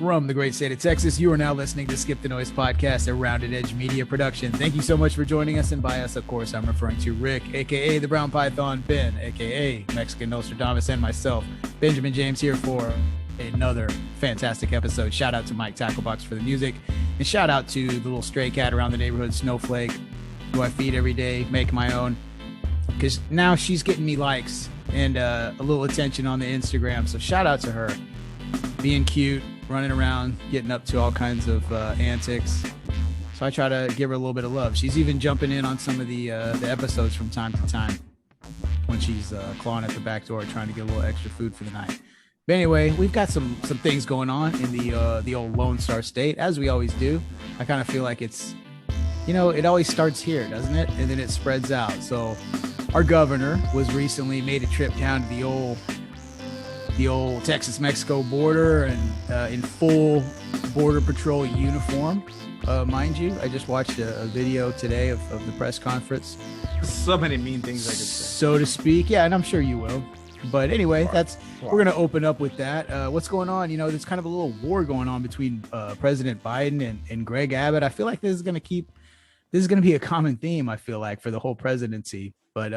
From the great state of Texas, you are now listening to Skip the Noise Podcast, a Rounded Edge media production. Thank you so much for joining us, and by us, of course, I'm referring to Rick, a.k.a. the Brown Python, Ben, a.k.a. Mexican Nostradamus, and myself, Benjamin James, here for another fantastic episode. Shout out to Mike Tacklebox for the music, and shout out to the little stray cat around the neighborhood, Snowflake, who I feed every day, make my own, because now she's getting me likes and a little attention on the Instagram, so shout out to her. Being cute, running around, getting up to all kinds of antics. So I try to give her a little bit of love. She's even jumping in on some of the episodes from time to time when she's clawing at the back door, trying to get a little extra food for the night. But anyway, we've got some things going on in the old Lone Star State, as we always do. I kind of feel like it's, you know, it always starts here, doesn't it? And then it spreads out. So our governor was recently made a trip down to the old Texas-Mexico border and in full Border Patrol uniform, mind you. I just watched a video today of the press conference. So many mean things I could say. So to speak. Yeah, and I'm sure you will. But anyway, we're going to open up with that. What's going on? You know, there's kind of a little war going on between President Biden and Greg Abbott. I feel like this is going to be a common theme, I feel like, for the whole presidency. But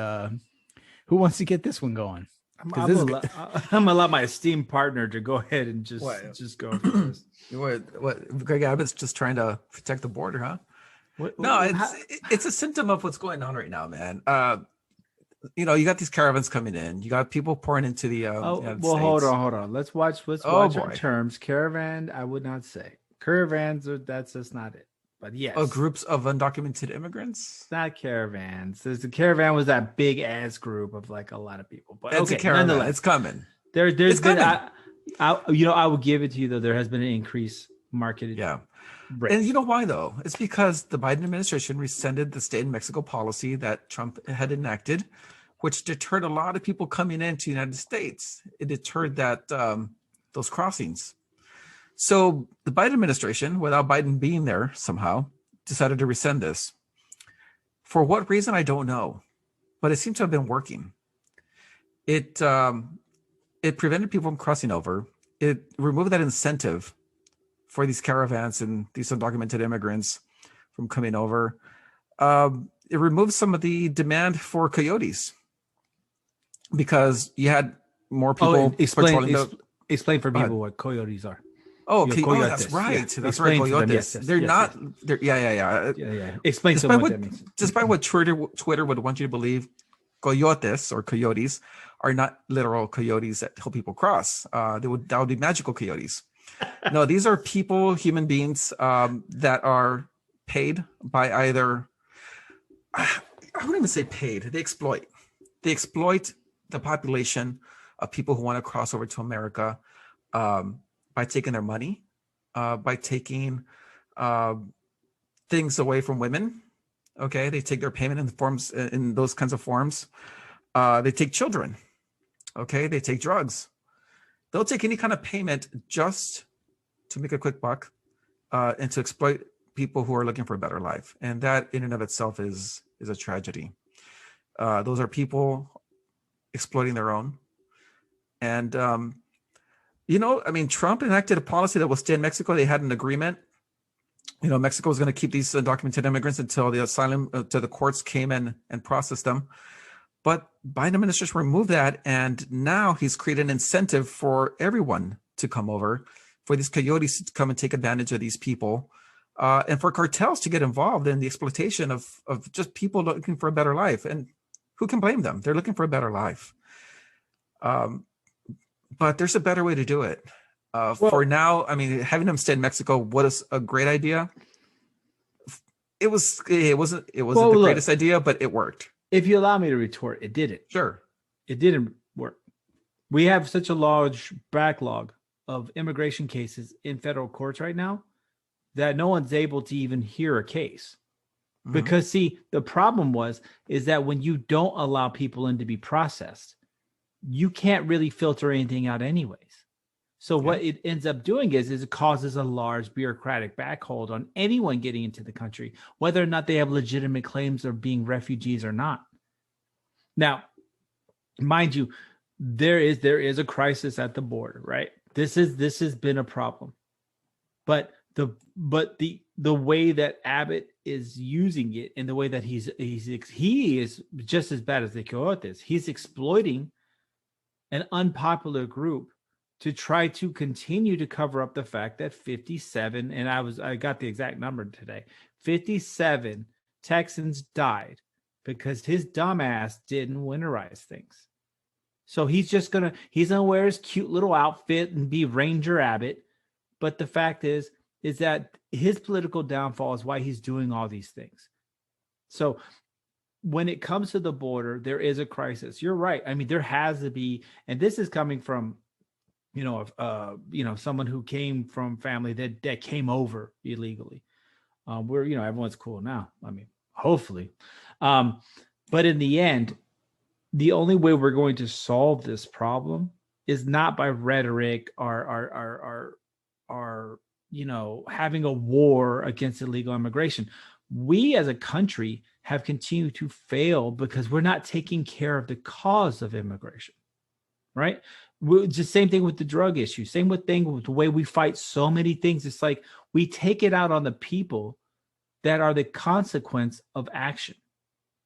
who wants to get this one going? I'm gonna allow my esteemed partner to go ahead and just go for this. What? Greg Abbott's just trying to protect the border, huh? It's a symptom of what's going on right now, man. You know, you got these caravans coming in. You got people pouring into the. United States. Hold on. Let's watch our terms. Caravan, I would not say caravans. That's just not it. But yes, groups of undocumented immigrants. It's not caravans. The caravan was that big ass group of like a lot of people. But it's a caravan. It's coming. There's been. I will give it to you though. There has been an increase marketed. Yeah, and you know why though? It's because the Biden administration rescinded the stay in Mexico policy that Trump had enacted, which deterred a lot of people coming into the United States. It deterred those crossings. So the Biden administration, without Biden being there somehow, decided to rescind this. For what reason, I don't know, but it seems to have been working. It prevented people from crossing over. It removed that incentive for these caravans and these undocumented immigrants from coming over. It removed some of the demand for coyotes because you had more people. Explain for people what coyotes are. Oh, that's right. Yeah. That's right. Coyotes. They're not. Yeah. Explain to them what that means. Despite what Twitter would want you to believe, coyotes or coyotes are not literal coyotes that help people cross. That would be magical coyotes. No, these are people, human beings that are paid by either. I wouldn't even say paid. They exploit the population of people who want to cross over to America. By taking their money, by taking things away from women. Okay, they take their payment in those kinds of forms. They take children. Okay, they take drugs. They'll take any kind of payment just to make a quick buck and to exploit people who are looking for a better life. And that in and of itself is a tragedy. Those are people exploiting their own. And you know, I mean, Trump enacted a policy that will stay in Mexico. They had an agreement. You know, Mexico was going to keep these undocumented immigrants until the asylum to the courts came in and processed them. But Biden administration removed that, and now he's created an incentive for everyone to come over, for these coyotes to come and take advantage of these people, and for cartels to get involved in the exploitation of just people looking for a better life. And who can blame them? They're looking for a better life. But there's a better way to do it. For now, I mean, having them stay in Mexico was a great idea. It wasn't the greatest idea, but it worked. If you allow me to retort, it didn't. Sure. It didn't work. We have such a large backlog of immigration cases in federal courts right now that no one's able to even hear a case. Mm-hmm. Because see, the problem is that when you don't allow people in to be processed, you can't really filter anything out anyways. So what it ends up doing is it causes a large bureaucratic backhold on anyone getting into the country, whether or not they have legitimate claims of being refugees or not. Now, mind you, there is a crisis at the border, right? This has been a problem. the way that Abbott is using it, and the way that he is just as bad as the gov't is. He's exploiting an unpopular group to try to continue to cover up the fact that 57, and I got the exact number today, 57 Texans died because his dumbass didn't winterize things. So he's gonna wear his cute little outfit and be Ranger Abbott. But the fact is that his political downfall is why he's doing all these things. So when it comes to the border, there is a crisis. You're right. I mean, there has to be, and this is coming from, someone who came from family that came over illegally. Where, everyone's cool now. I mean, hopefully. But in the end, the only way we're going to solve this problem is not by rhetoric or having a war against illegal immigration. We as a country have continued to fail because we're not taking care of the cause of immigration, right? Just same thing with the drug issue, same thing with the way we fight so many things. It's like we take it out on the people that are the consequence of action,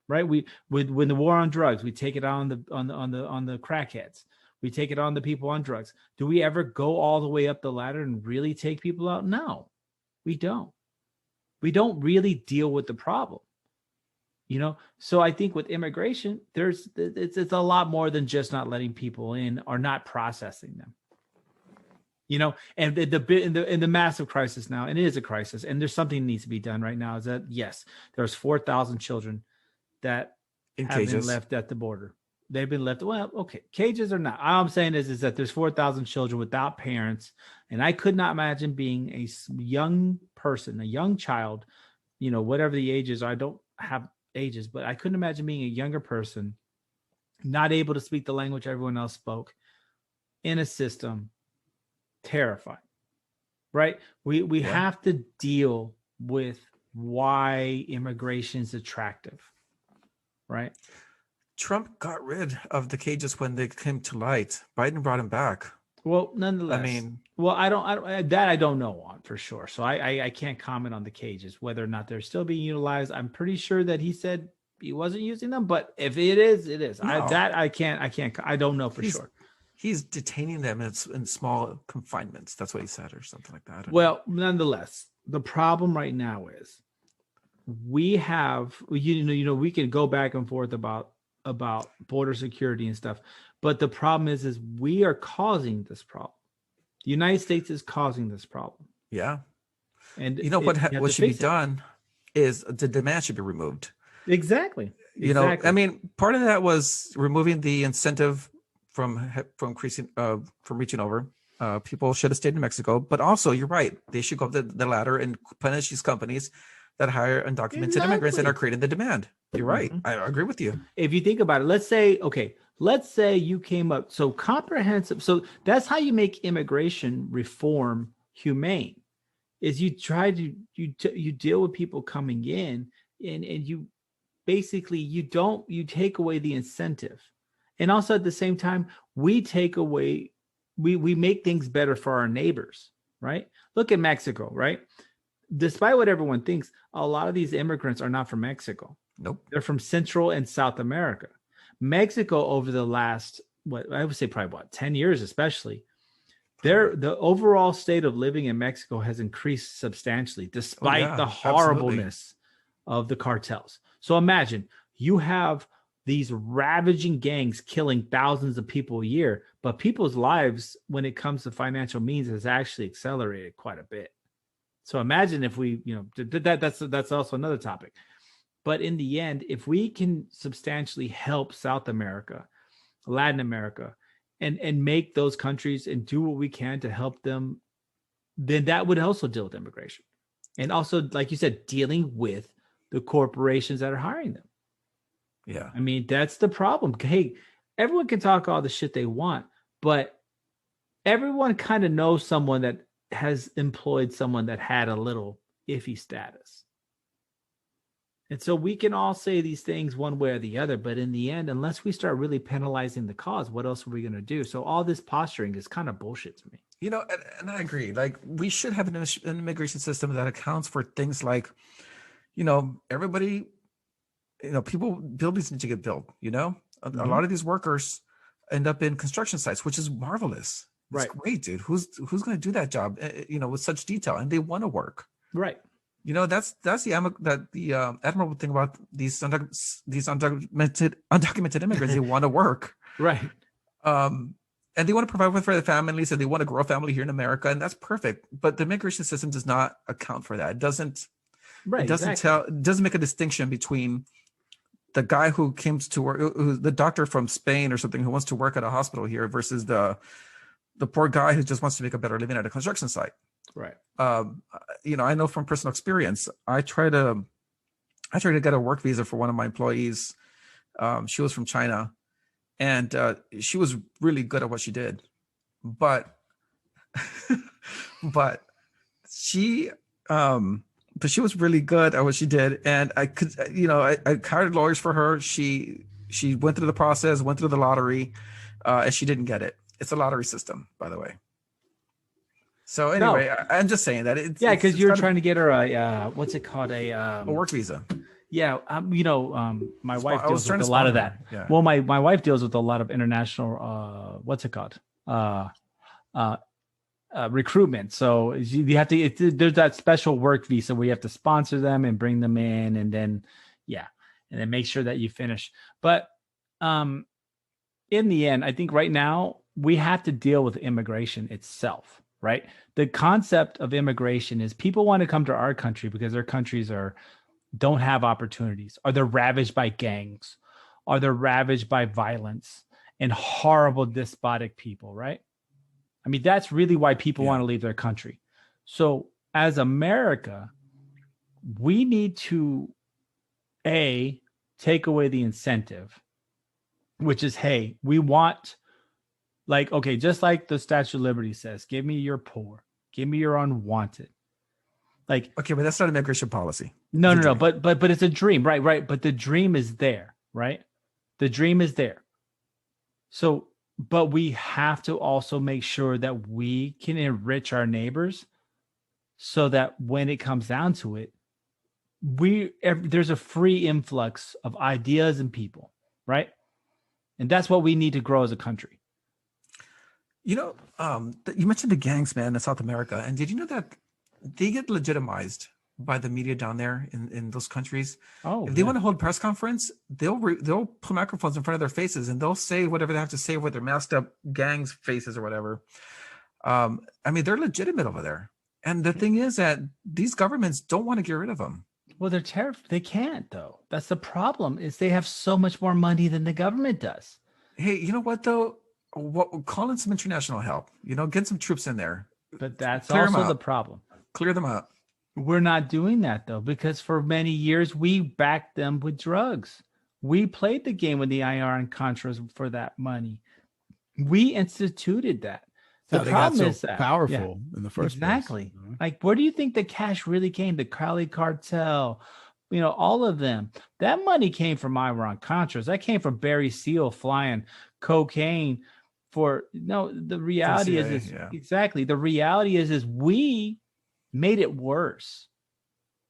right? When the war on drugs, we take it out on the crackheads. We take it on the people on drugs. Do we ever go all the way up the ladder and really take people out? No, we don't. We don't really deal with the problem, So I think with immigration, it's a lot more than just not letting people in or not processing them, And the massive crisis now, and it is a crisis, and there's something that needs to be done right now. Is that yes, there's 4,000 children that have been left at the border. They've been left. Well, okay, cages or not. All I'm saying is that there's 4,000 children without parents, and I could not imagine being a young person, a young child, whatever the age is. I don't have ages, but I couldn't imagine being a younger person, not able to speak the language everyone else spoke, in a system. Terrifying, right? We have to deal with why immigration is attractive, right? Trump got rid of the cages when they came to light. Biden brought them back. Well, nonetheless, I mean, I don't know on for sure. So I can't comment on the cages, whether or not they're still being utilized. I'm pretty sure that he said he wasn't using them, but if it is, it is. No. I don't know for sure. He's detaining them in small confinements. That's what he said, or something like that. Well, nonetheless, the problem right now is we have, we can go back and forth about border security and stuff, but the problem is we are causing this problem. The United States is causing this problem. Yeah. And what should be done is the demand should be removed. Exactly. I mean, part of that was removing the incentive from reaching over. People should have stayed in Mexico, but also you're right. They should go up the ladder and punish these companies that hire undocumented immigrants and are creating the demand. You're right. Mm-hmm. I agree with you. If you think about it, let's say you came up so comprehensive. So that's how you make immigration reform humane, is you try to you deal with people coming in and you basically you take away the incentive. And also at the same time, we make things better for our neighbors, right? Look at Mexico, right? Despite what everyone thinks, a lot of these immigrants are not from Mexico. Nope. They're from Central and South America. Mexico, over the last, 10 years especially, the overall state of living in Mexico has increased substantially despite the horribleness of the cartels. So imagine you have these ravaging gangs killing thousands of people a year, but people's lives when it comes to financial means has actually accelerated quite a bit. So imagine if we, that's also another topic. But in the end, if we can substantially help South America, Latin America, and make those countries and do what we can to help them, then that would also deal with immigration. And also, like you said, dealing with the corporations that are hiring them. Yeah. I mean, that's the problem. Hey, everyone can talk all the shit they want, but everyone kind of knows someone that has employed someone that had a little iffy status. And so we can all say these things one way or the other, but in the end, unless we start really penalizing the cause, what else are we going to do? So all this posturing is kind of bullshit to me. You know, and I agree. Like, we should have an immigration system that accounts for things like, you know, everybody, you know, buildings need to get built. You know, a lot of these workers end up in construction sites, which is marvelous. It's great, dude. Who's going to do that job? You know, with such detail, and they want to work. Right. You know, that's the admirable thing about these undocumented immigrants. They want to work. Right. And they want to provide for their families, and they want to grow a family here in America, and that's perfect. But the immigration system does not account for that. It doesn't. Right. It doesn't It doesn't make a distinction between the guy who came to work, the doctor from Spain or something who wants to work at a hospital here, versus the poor guy who just wants to make a better living at a construction site. Right. You know, I know from personal experience. I tried to get a work visa for one of my employees. She was from China. And she was really good at what she did, but she was really good at what she did. And I could, you know, I hired lawyers for her. She went through the process, went through the lottery, and she didn't get it. It's a lottery system, by the way. So anyway, I'm just saying that because you're trying to get her a what's it called, a work visa. Yeah, you know, my wife deals with a lot of that. Yeah. Well, my wife deals with a lot of international, what's it called, recruitment. So you have to. There's that special work visa where you have to sponsor them and bring them in, and then and then make sure that you finish. But in the end, I think right now we have to deal with immigration itself. Right, the concept of immigration is people want to come to our country because their countries don't have opportunities, or they're ravaged by gangs, or they're ravaged by violence and horrible despotic people, right? I mean, that's really why people want to leave their country. So as America, we need to take away the incentive, which is, hey, we want, like, okay, just like the Statue of Liberty says, give me your poor, give me your unwanted. Like, okay, but that's not immigration policy. No. But it's a dream, right? But the dream is there, right? The dream is there. So, but we have to also make sure that we can enrich our neighbors, so that when it comes down to it, there's a free influx of ideas and people, right? And that's what we need to grow as a country. You know, you mentioned the gangs, man, in South America, and did you know that they get legitimized by the media down there in those countries? If they want to hold a press conference, they'll put microphones in front of their faces, and they'll say whatever they have to say with their masked up gangs faces or whatever. I mean, they're legitimate over there. And the thing is that these governments don't want to get rid of them. Well, they're terrified. They can't, though. That's the problem, is they have so much more money than the government does. Hey, you know what, though? Call in some international help. You know, get some troops in there. But that's also the problem. Clear them out. We're not doing that, though, because for many years we backed them with drugs. We played the game with the IR and Contras for that money. We instituted that. The problem is that powerful in the first place. Exactly. Like, where do you think the cash really came? The Cali cartel, you know, all of them. That money came from Iran Contras. That came from Barry Seal flying cocaine the reality is exactly. The reality is we made it worse.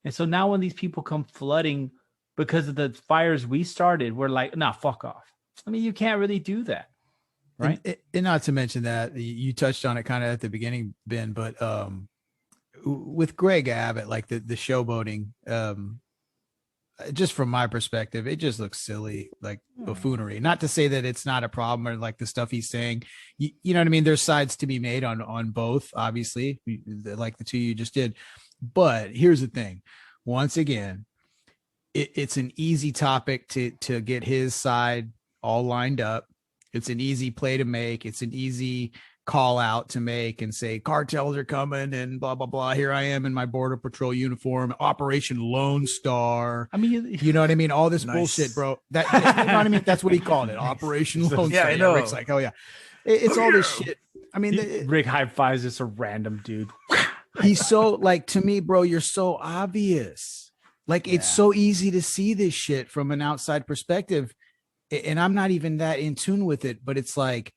And so now when these people come flooding because of the fires we started, we're like, nah, fuck off. I mean, you can't really do that. Right. And not to mention that you touched on it kind of at the beginning, Ben, but with Greg Abbott, like the showboating, just from my perspective, it just looks silly, like buffoonery. Not to say that it's not a problem, or like the stuff he's saying, you know what I mean? There's sides to be made on both, obviously, like the two you just did. But here's the thing. Once again, it's an easy topic to get his side all lined up. It's an easy play to make. It's an easy call out to make and say cartels are coming and blah, blah, blah. Here I am in my Border Patrol uniform, Operation Lone Star. I mean, you know what I mean? All this bullshit, bro. That, you know what I mean? That's what he called it. Operation Lone Star. I know. Rick's like, oh yeah. It's all this shit. I mean, Rick high fives just a random dude. He's so, like, to me, bro, you're so obvious. Like, it's so easy to see this shit from an outside perspective. And I'm not even that in tune with it, but it's like,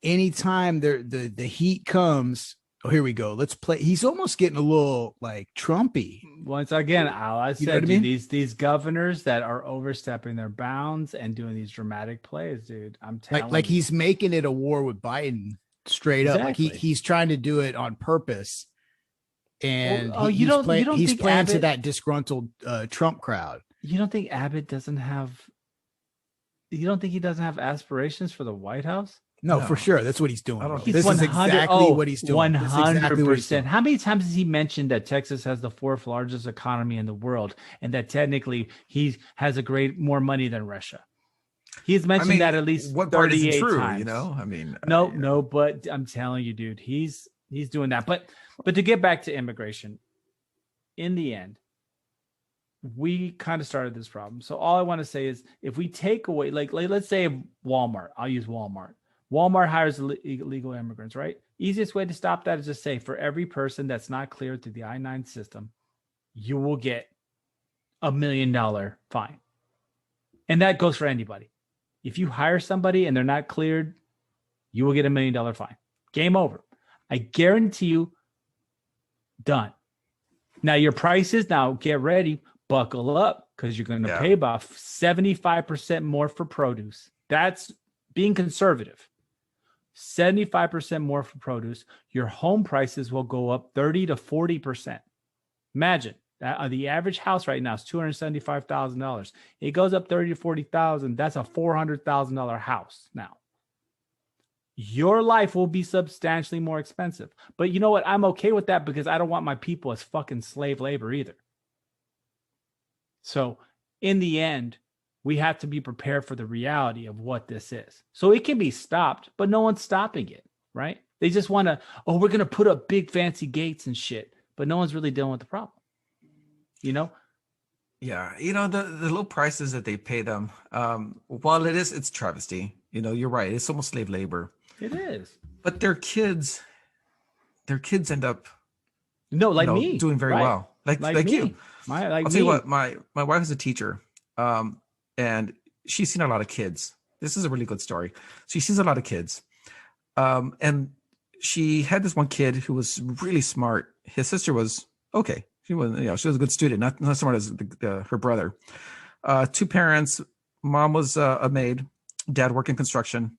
anytime the heat comes, oh, here we go. Let's play. He's almost getting a little like Trumpy. Once again, I You know what said, I mean? these governors that are overstepping their bounds and doing these dramatic plays, dude. I'm telling Like you. he's making it a war with Biden straight up. Like Exactly. he's trying to do it on purpose. And you don't he's think playing to Abbott- that disgruntled Trump crowd. You don't think Abbott doesn't have? You don't think he doesn't have aspirations for the White House? No, No. for sure. That's what he's doing. I don't bro. think This is exactly what he's doing. This is exactly what he's doing. 100%. How many times has he mentioned that Texas has the fourth largest economy in the world and that technically he has more money than Russia? He's mentioned that at least what part 38 isn't true, times. you know? I mean, No, but I'm telling you, dude, he's doing that. But to get back to immigration, in the end, we kind of started this problem. So all I want to say is if we take away, like let's say Walmart, I'll use Walmart. Walmart hires illegal immigrants, right? Easiest way to stop that is just say for every person that's not cleared through the I-9 system, you will get $1 million fine. And that goes for anybody. If you hire somebody and they're not cleared, you will get $1 million fine. Game over. I guarantee you, done. Now your prices, now get ready, buckle up, because you're going to pay about 75% more for produce. That's being conservative. 75% more for produce. Your home prices will go up 30 to 40%. Imagine that the average house right now is $275,000. It goes up 30 to 40,000. That's a $400,000 house now. Your life will be substantially more expensive. But you know what? I'm okay with that because I don't want my people as fucking slave labor either. So in the end, we have to be prepared for the reality of what this is. So it can be stopped, but no one's stopping it, right? They just want to, we're going to put up big fancy gates and shit, but no one's really dealing with the problem, you know? Yeah, the low prices that they pay them, while it's travesty, you're right. It's almost slave labor. It is. But their kids end up me doing very well. Like me. you. I'll tell you what, my wife is a teacher, and she's seen a lot of kids. This is a really good story. She sees a lot of kids. And she had this one kid who was really smart. His sister was okay. She was a good student, not smart as her brother. Two parents, mom was a maid, dad worked in construction.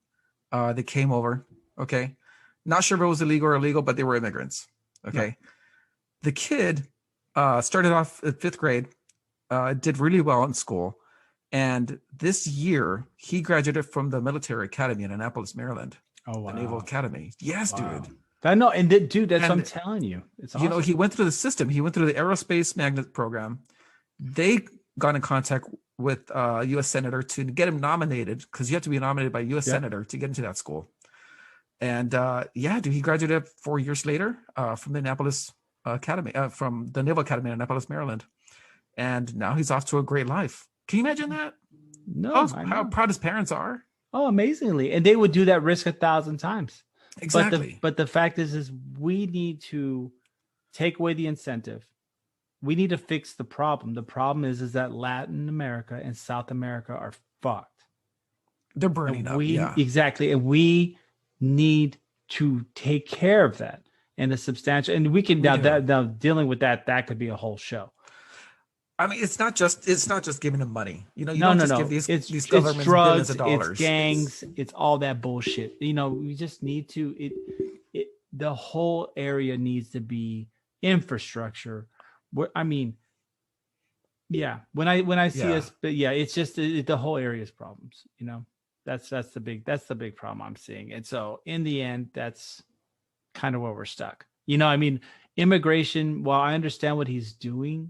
They came over. Okay. Not sure if it was illegal or illegal, but they were immigrants. Okay. Yeah. The kid started off at 5th grade, did really well in school. And this year he graduated from the military academy in Annapolis, Maryland. Oh, wow. The Naval Academy. Yes, wow. Dude. I know. And dude, that's what I'm telling you. It's awesome. He went through the system. He went through the aerospace magnet program. They got in contact with a U.S. senator to get him nominated, because you have to be nominated by a U.S. senator to get into that school. And dude, he graduated 4 years later from the Annapolis Academy, from the Naval Academy in Annapolis, Maryland. And now he's off to a great life. Can you imagine that? No. How proud his parents are. Oh, amazingly. And they would do that risk 1,000 times. Exactly. But the fact is we need to take away the incentive. We need to fix the problem. The problem is that Latin America and South America are fucked. They're burning up. Yeah. Exactly. And we need to take care of that. And and we can now dealing with that could be a whole show. I mean, it's not just giving them money. You don't just give these it's governments drugs, billions of dollars. It's gangs, it's all that bullshit. We just need to the whole area needs to be infrastructure. When I see us, but it's just the whole area's problems. That's the big problem I'm seeing. And so in the end, that's kind of where we're stuck. Immigration, while I understand what he's doing,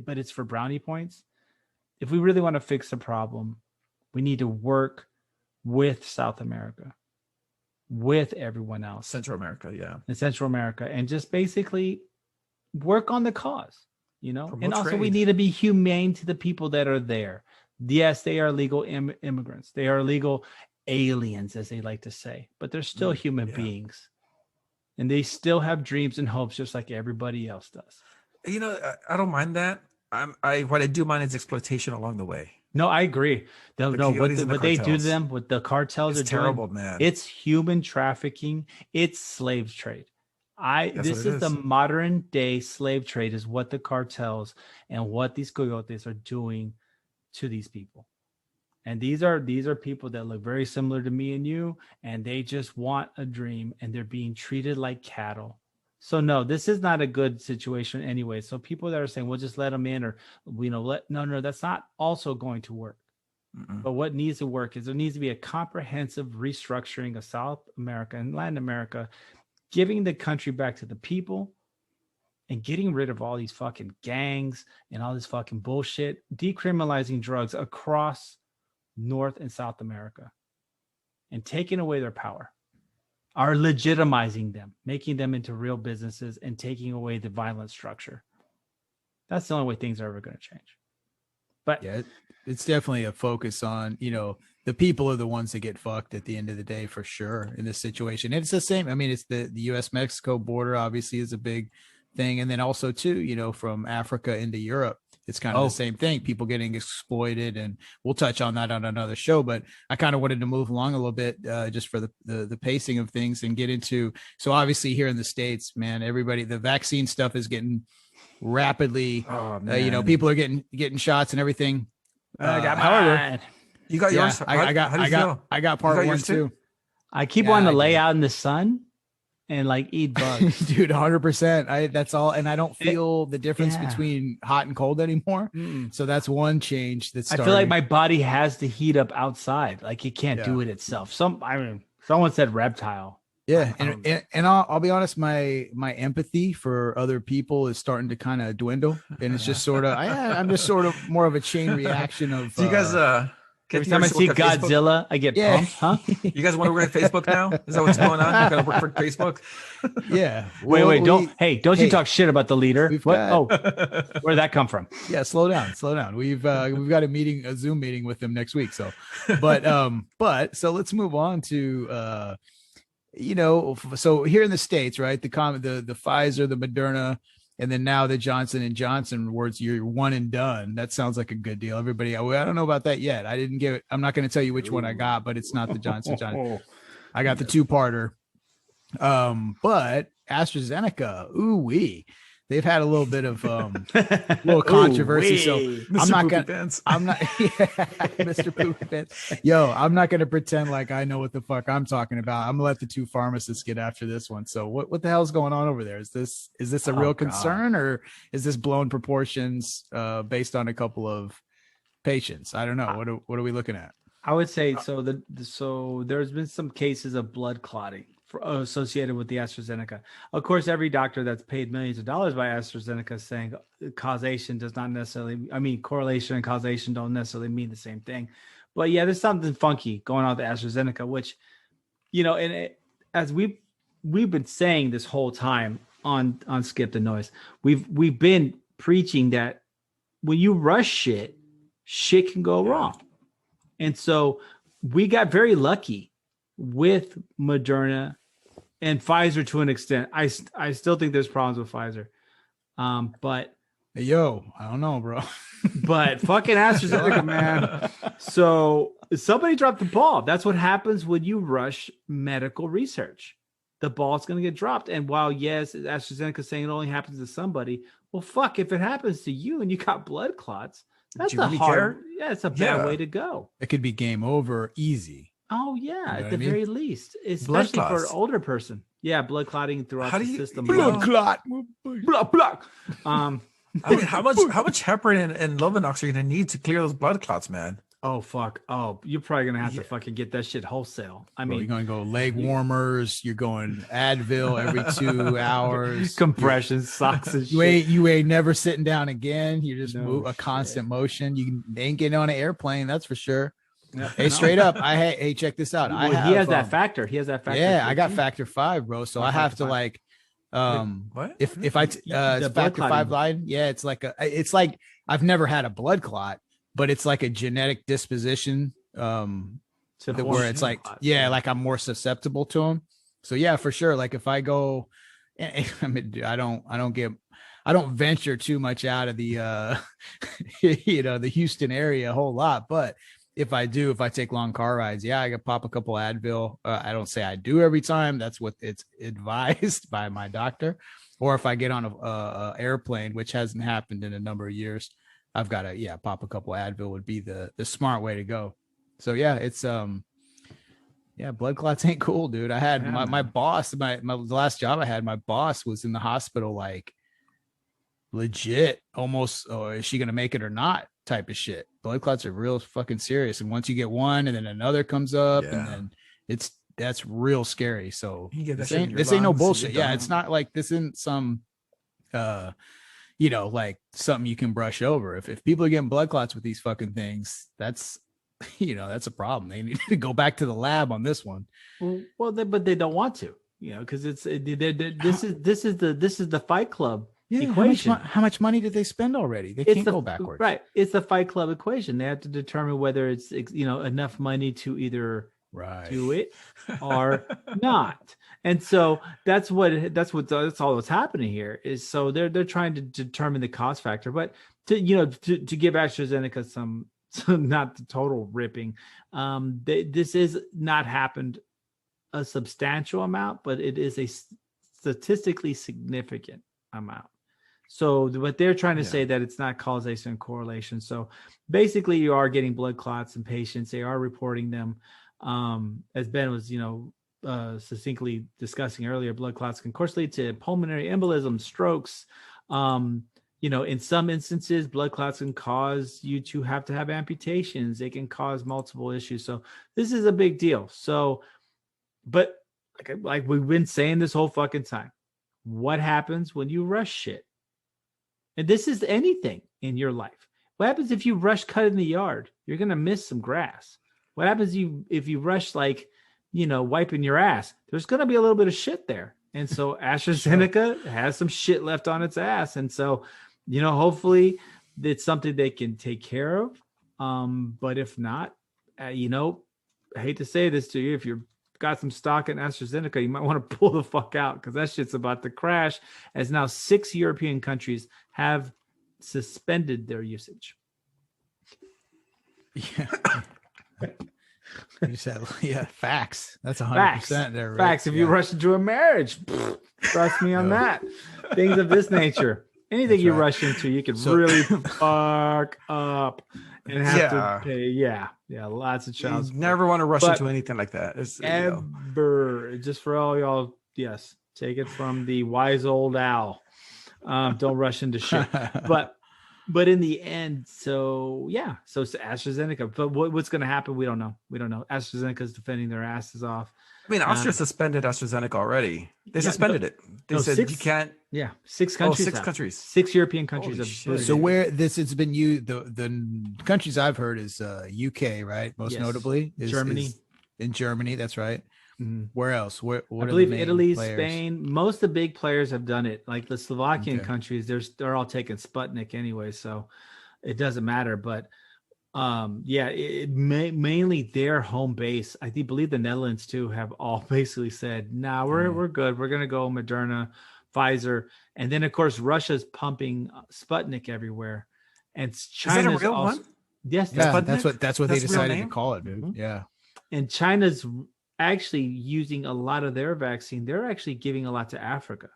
but it's for brownie points. If we really want to fix the problem, we need to work with South America, with everyone else. Central America, yeah. In Central America, and just basically work on the cause, Promote and also trade. we need to be humane to the people that are there. Yes, they are legal immigrants. They are legal aliens, as they like to say, but they're still human beings. And they still have dreams and hopes just like everybody else does. I don't mind that. What I do mind is exploitation along the way. No, I agree. The No, what coyotes and the they do to cartels. them, what the cartels It's are terrible, doing, man. it's human trafficking. It's slave trade. That's This what it is the is. modern day slave trade is what the cartels and what these coyotes are doing to these people. And these are people that look very similar to me and you, and they just want a dream, and they're being treated like cattle. So no, this is not a good situation anyway. So people that are saying, we'll just let them in, or no, that's not also going to work. Mm-mm. But what needs to work is there needs to be a comprehensive restructuring of South America and Latin America, giving the country back to the people and getting rid of all these fucking gangs and all this fucking bullshit, decriminalizing drugs across North and South America and taking away their power, are legitimizing them, making them into real businesses and taking away the violent structure. That's the only way things are ever going to change. But yeah, it's definitely a focus on, the people are the ones that get fucked at the end of the day, for sure, in this situation. And it's the same. I mean, it's the US-Mexico border obviously is a big thing. And then also too, from Africa into Europe, it's kind of the same thing. People getting exploited, and we'll touch on that on another show. But I kind of wanted to move along a little bit just for the pacing of things and get into. So obviously here in the States, man, the vaccine stuff is getting rapidly. People are getting shots and everything. however, you got yours. I got part one too. I keep wanting to lay out in the sun and like eat bugs. Dude, 100%. That's all. And I don't feel the difference between hot and cold anymore. So that's one change that's I feel like my body has to heat up outside. Like it can't do it itself. Someone said reptile. Yeah. And I'll be honest, my empathy for other people is starting to kind of dwindle. And it's just sort of, I'm just sort of more of a chain reaction of. Do you guys, every time I see Godzilla, I get pumped, huh? You guys want to work at Facebook now? Is that what's going on? You're going to work for Facebook? Yeah. Wait, don't you talk shit about the leader. Where did that come from? Yeah, slow down. We've got a Zoom meeting with them next week. So, but so let's move on to, so here in the States, right? The Pfizer, the Moderna, and then now the Johnson & Johnson words, you're one and done. That sounds like a good deal. Everybody, I don't know about that yet. I didn't get it. I'm not going to tell you which one I got, but it's not the Johnson & Johnson. I got the 2-parter. But AstraZeneca, ooh-wee. They've had a little bit of little controversy. So Mr. Poopy Pants. I'm not gonna pretend like I know what the fuck I'm talking about. I'm gonna let the 2 pharmacists get after this one. So what the hell's going on over there? Is this a real concern, or is this blown proportions based on a couple of patients? I don't know. What are we looking at? I would say so. So there's been some cases of blood clotting associated with the AstraZeneca. Of course, every doctor that's paid millions of dollars by AstraZeneca is saying causation does not necessarily, correlation and causation don't necessarily mean the same thing. But yeah, there's something funky going on with the AstraZeneca, which, as we've been saying this whole time on Skip the Noise, we've been preaching that when you rush shit can go wrong. And so we got very lucky with Moderna and Pfizer to an extent. I still think there's problems with Pfizer. But I don't know, bro. But fucking AstraZeneca, man. So somebody dropped the ball. That's what happens when you rush medical research. The ball's going to get dropped. And while, yes, AstraZeneca is saying it only happens to somebody, well, fuck, if it happens to you and you got blood clots, that's it's a bad way to go. It could be game over easy. Oh yeah, at the very least, especially for an older person. Yeah, blood clotting throughout the system. Blood clot. Blood. How much heparin and Lovenox are you gonna need to clear those blood clots, man? Oh fuck. Oh, you're probably gonna have to fucking get that shit wholesale. You're gonna go leg warmers. You're going Advil every 2 hours. Compression socks and shit. You ain't never sitting down again. You just move a constant motion. They ain't getting on an airplane. That's for sure. Hey, straight up. Hey, check this out. He has that factor. Yeah, I got factor 5, bro. So I have to what? If I it's factor 5 line, yeah, it's like I've never had a blood clot, but it's like a genetic disposition where it's like like I'm more susceptible to them. So yeah, for sure. Like if I go, I don't get I don't venture too much out of the the Houston area a whole lot, but if I take long car rides, I could pop a couple Advil. I don't say I do every time. That's what it's advised by my doctor. Or if I get on a airplane, which hasn't happened in a number of years, I've got to pop a couple Advil would be the smart way to go. So it's blood clots ain't cool, dude. I had my boss, the last job I had, my boss was in the hospital, like legit, almost, is she gonna make it or not type of shit. Blood clots are real fucking serious, and once you get one and then another comes up, and then that's real scary. So this ain't no bullshit. It's not like this isn't some like something you can brush over. If people are getting blood clots with these fucking things, that's that's a problem. They need to go back to the lab on this one. But they don't want to, because this is the Fight Club equation. How much money did they spend already? They can't go backwards. Right. It's the Fight Club equation. They have to determine whether it's enough money to either do it or not. And so that's all that's happening here is, so they're trying to determine the cost factor, but to give AstraZeneca some not the total ripping. This is not happened a substantial amount, but it is a statistically significant amount. So what they're trying to say that it's not causation and correlation. So basically you are getting blood clots in patients. They are reporting them. As Ben was, succinctly discussing earlier, blood clots can of course lead to pulmonary embolism, strokes. In some instances, blood clots can cause you to have amputations. They can cause multiple issues. So this is a big deal. So, but like we've been saying this whole fucking time, what happens when you rush shit? And this is anything in your life. What happens if you rush cutting the yard? You're going to miss some grass. What happens if you rush, wiping your ass? There's going to be a little bit of shit there. And so AstraZeneca has some shit left on its ass. And so, hopefully it's something they can take care of. But if not, I hate to say this to you, if you've got some stock in AstraZeneca, you might want to pull the fuck out, because that shit's about to crash, as now 6 European countries have suspended their usage. Yeah. You said, facts. That's 100% there. Right? Facts. If you rush into a marriage, trust me on that. Things of this nature. Anything you rush into, you can really fuck up and have to pay. Yeah, lots of child support. Never want to rush into anything like that. Ever. Just for all y'all, yes. Take it from the wise old owl. Don't rush into shit. But in the end, so it's AstraZeneca. But what's going to happen? We don't know. AstraZeneca is defending their asses off. I mean, Austria suspended AstraZeneca already. They suspended it. They said you can't. Yeah, 6 countries. 6 countries. 6 European countries have. So where this has been used, the countries I've heard is UK, right? Most notably, Germany. In Germany, that's right. Mm-hmm. Where else? I believe Italy, Spain. Most of the big players have done it. Like the Slovakian countries, they're all taking Sputnik anyway, so it doesn't matter. But mainly their home base. I believe the Netherlands too have all basically said, "Nah, we're good. We're gonna go Moderna, Pfizer," and then of course Russia's pumping Sputnik everywhere, and China's is that a real also, one? Yes, that's what they decided to call it, dude. Mm-hmm. Yeah, and China's actually using a lot of their vaccine. They're actually giving a lot to Africa,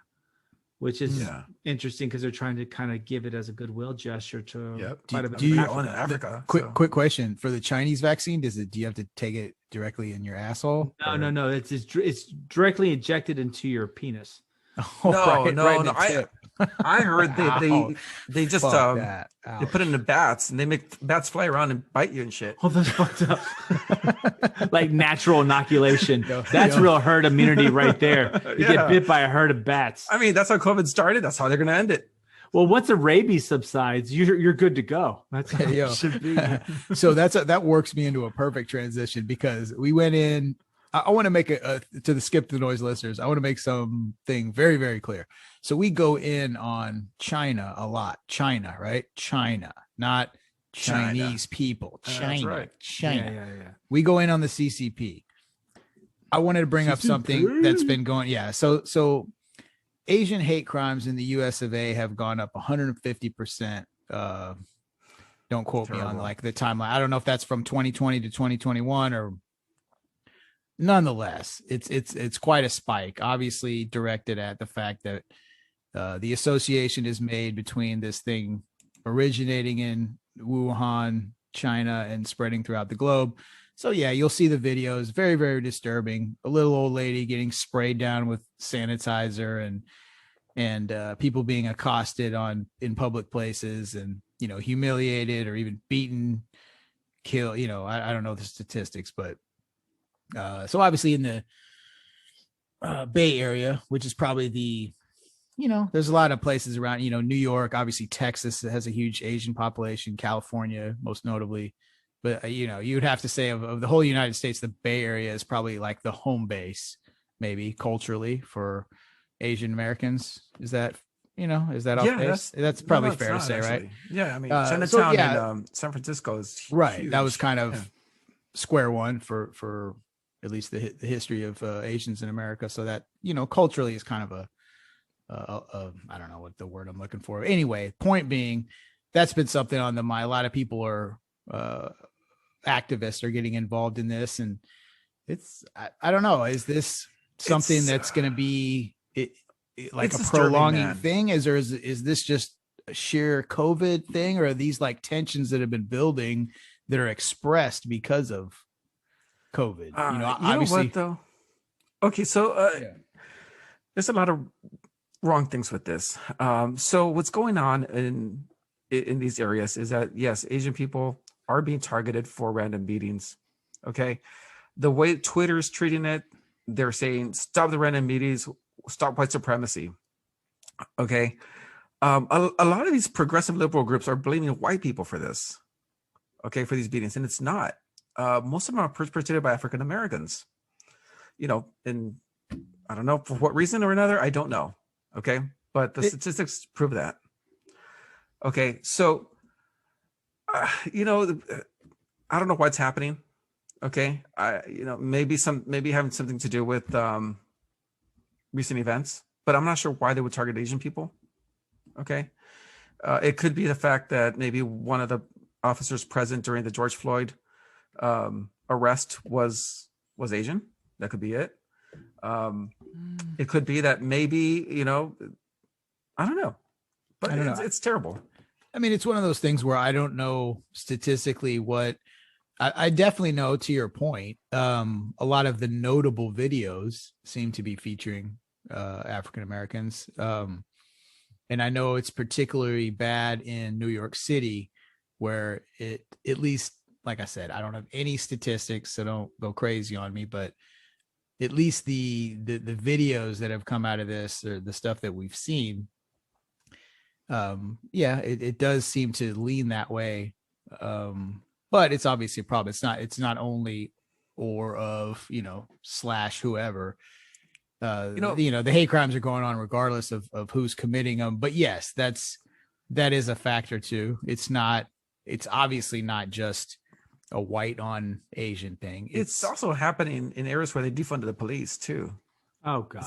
which is interesting because they're trying to kind of give it as a goodwill gesture to quite a bit of Africa. Quick question for the Chinese vaccine: do you have to take it directly in your asshole? No. It's directly injected into your penis. No. I heard they just they put it in the bats and they make bats fly around and bite you and shit. Oh, that's fucked up. Like natural inoculation. That's real herd immunity right there. You get bit by a herd of bats. I mean, that's how COVID started. That's how they're gonna end it. Well, once the rabies subsides, you're good to go. That's how it should be. So that works me into a perfect transition, because we went in. I want to make to the Skip the Noise listeners, I want to make something very, very clear. So we go in on China a lot. China, right? China, not Chinese people. China, that's right. China. Yeah. We go in on the CCP. I wanted to bring up something that's been going. Yeah. So Asian hate crimes in the US of A have gone up 150%. Don't quote me on like the timeline. I don't know if that's from 2020 to 2021 or nonetheless, it's quite a spike, obviously directed at the fact that the association is made between this thing originating in Wuhan, China, and spreading throughout the globe. So yeah, you'll see the videos, very, very disturbing. A little old lady getting sprayed down with sanitizer and people being accosted in public places and, you know, humiliated or even beaten, killed. You know, I don't know the statistics, but so obviously in the Bay Area, which is probably the, you know, there's a lot of places around, you know, New York, obviously Texas has a huge Asian population, California, most notably. But, you know, you'd have to say of the whole United States, the Bay Area is probably like the home base, maybe culturally for Asian Americans. Is that, you know, is that off base? That's probably fair to say, actually. Right? Yeah. I mean, Chinatown in San Francisco is right. Huge. That was kind of square one for at least the history of Asians in America. So that, you know, culturally is kind of I don't know what the word I'm looking for. Anyway, point being, that's been something on the mind. A lot of people are activists are getting involved in this, and it's I don't know. Is this something that's going to be like a prolonging thing? Is this just a sheer COVID thing, or are these like tensions that have been building that are expressed because of COVID? You know, obviously. What, though? Okay, so there's a lot of wrong things with this. So what's going on in these areas is that, yes, Asian people are being targeted for random meetings. Okay. The way Twitter is treating it, they're saying, stop the random meetings, stop white supremacy. Okay. A lot of these progressive liberal groups are blaming white people for this. Okay. For these meetings. And it's not. Most of them are perpetrated by African Americans, you know, and I don't know for what reason or another. I don't know. Okay. But the statistics prove that. Okay. So, you know, I don't know what's happening. Okay. You know, maybe having something to do with recent events, but I'm not sure why they would target Asian people. Okay. It could be the fact that maybe one of the officers present during the George Floyd arrest was Asian. That could be it. It could be that maybe, you know, I don't know, but it's terrible. I mean, it's one of those things where I don't know statistically what I definitely know, to your point. A lot of the notable videos seem to be featuring African Americans. And I know it's particularly bad in New York City, where it, at least, like I said, I don't have any statistics, so don't go crazy on me, but at least the videos that have come out of this, or the stuff that we've seen, it does seem to lean that way. But it's obviously a problem. It's not only or of, you know, slash whoever. The hate crimes are going on regardless of who's committing them. But yes, that is a factor too. It's obviously not just a white on Asian thing. It's also happening in areas where they defunded the police too. Oh God,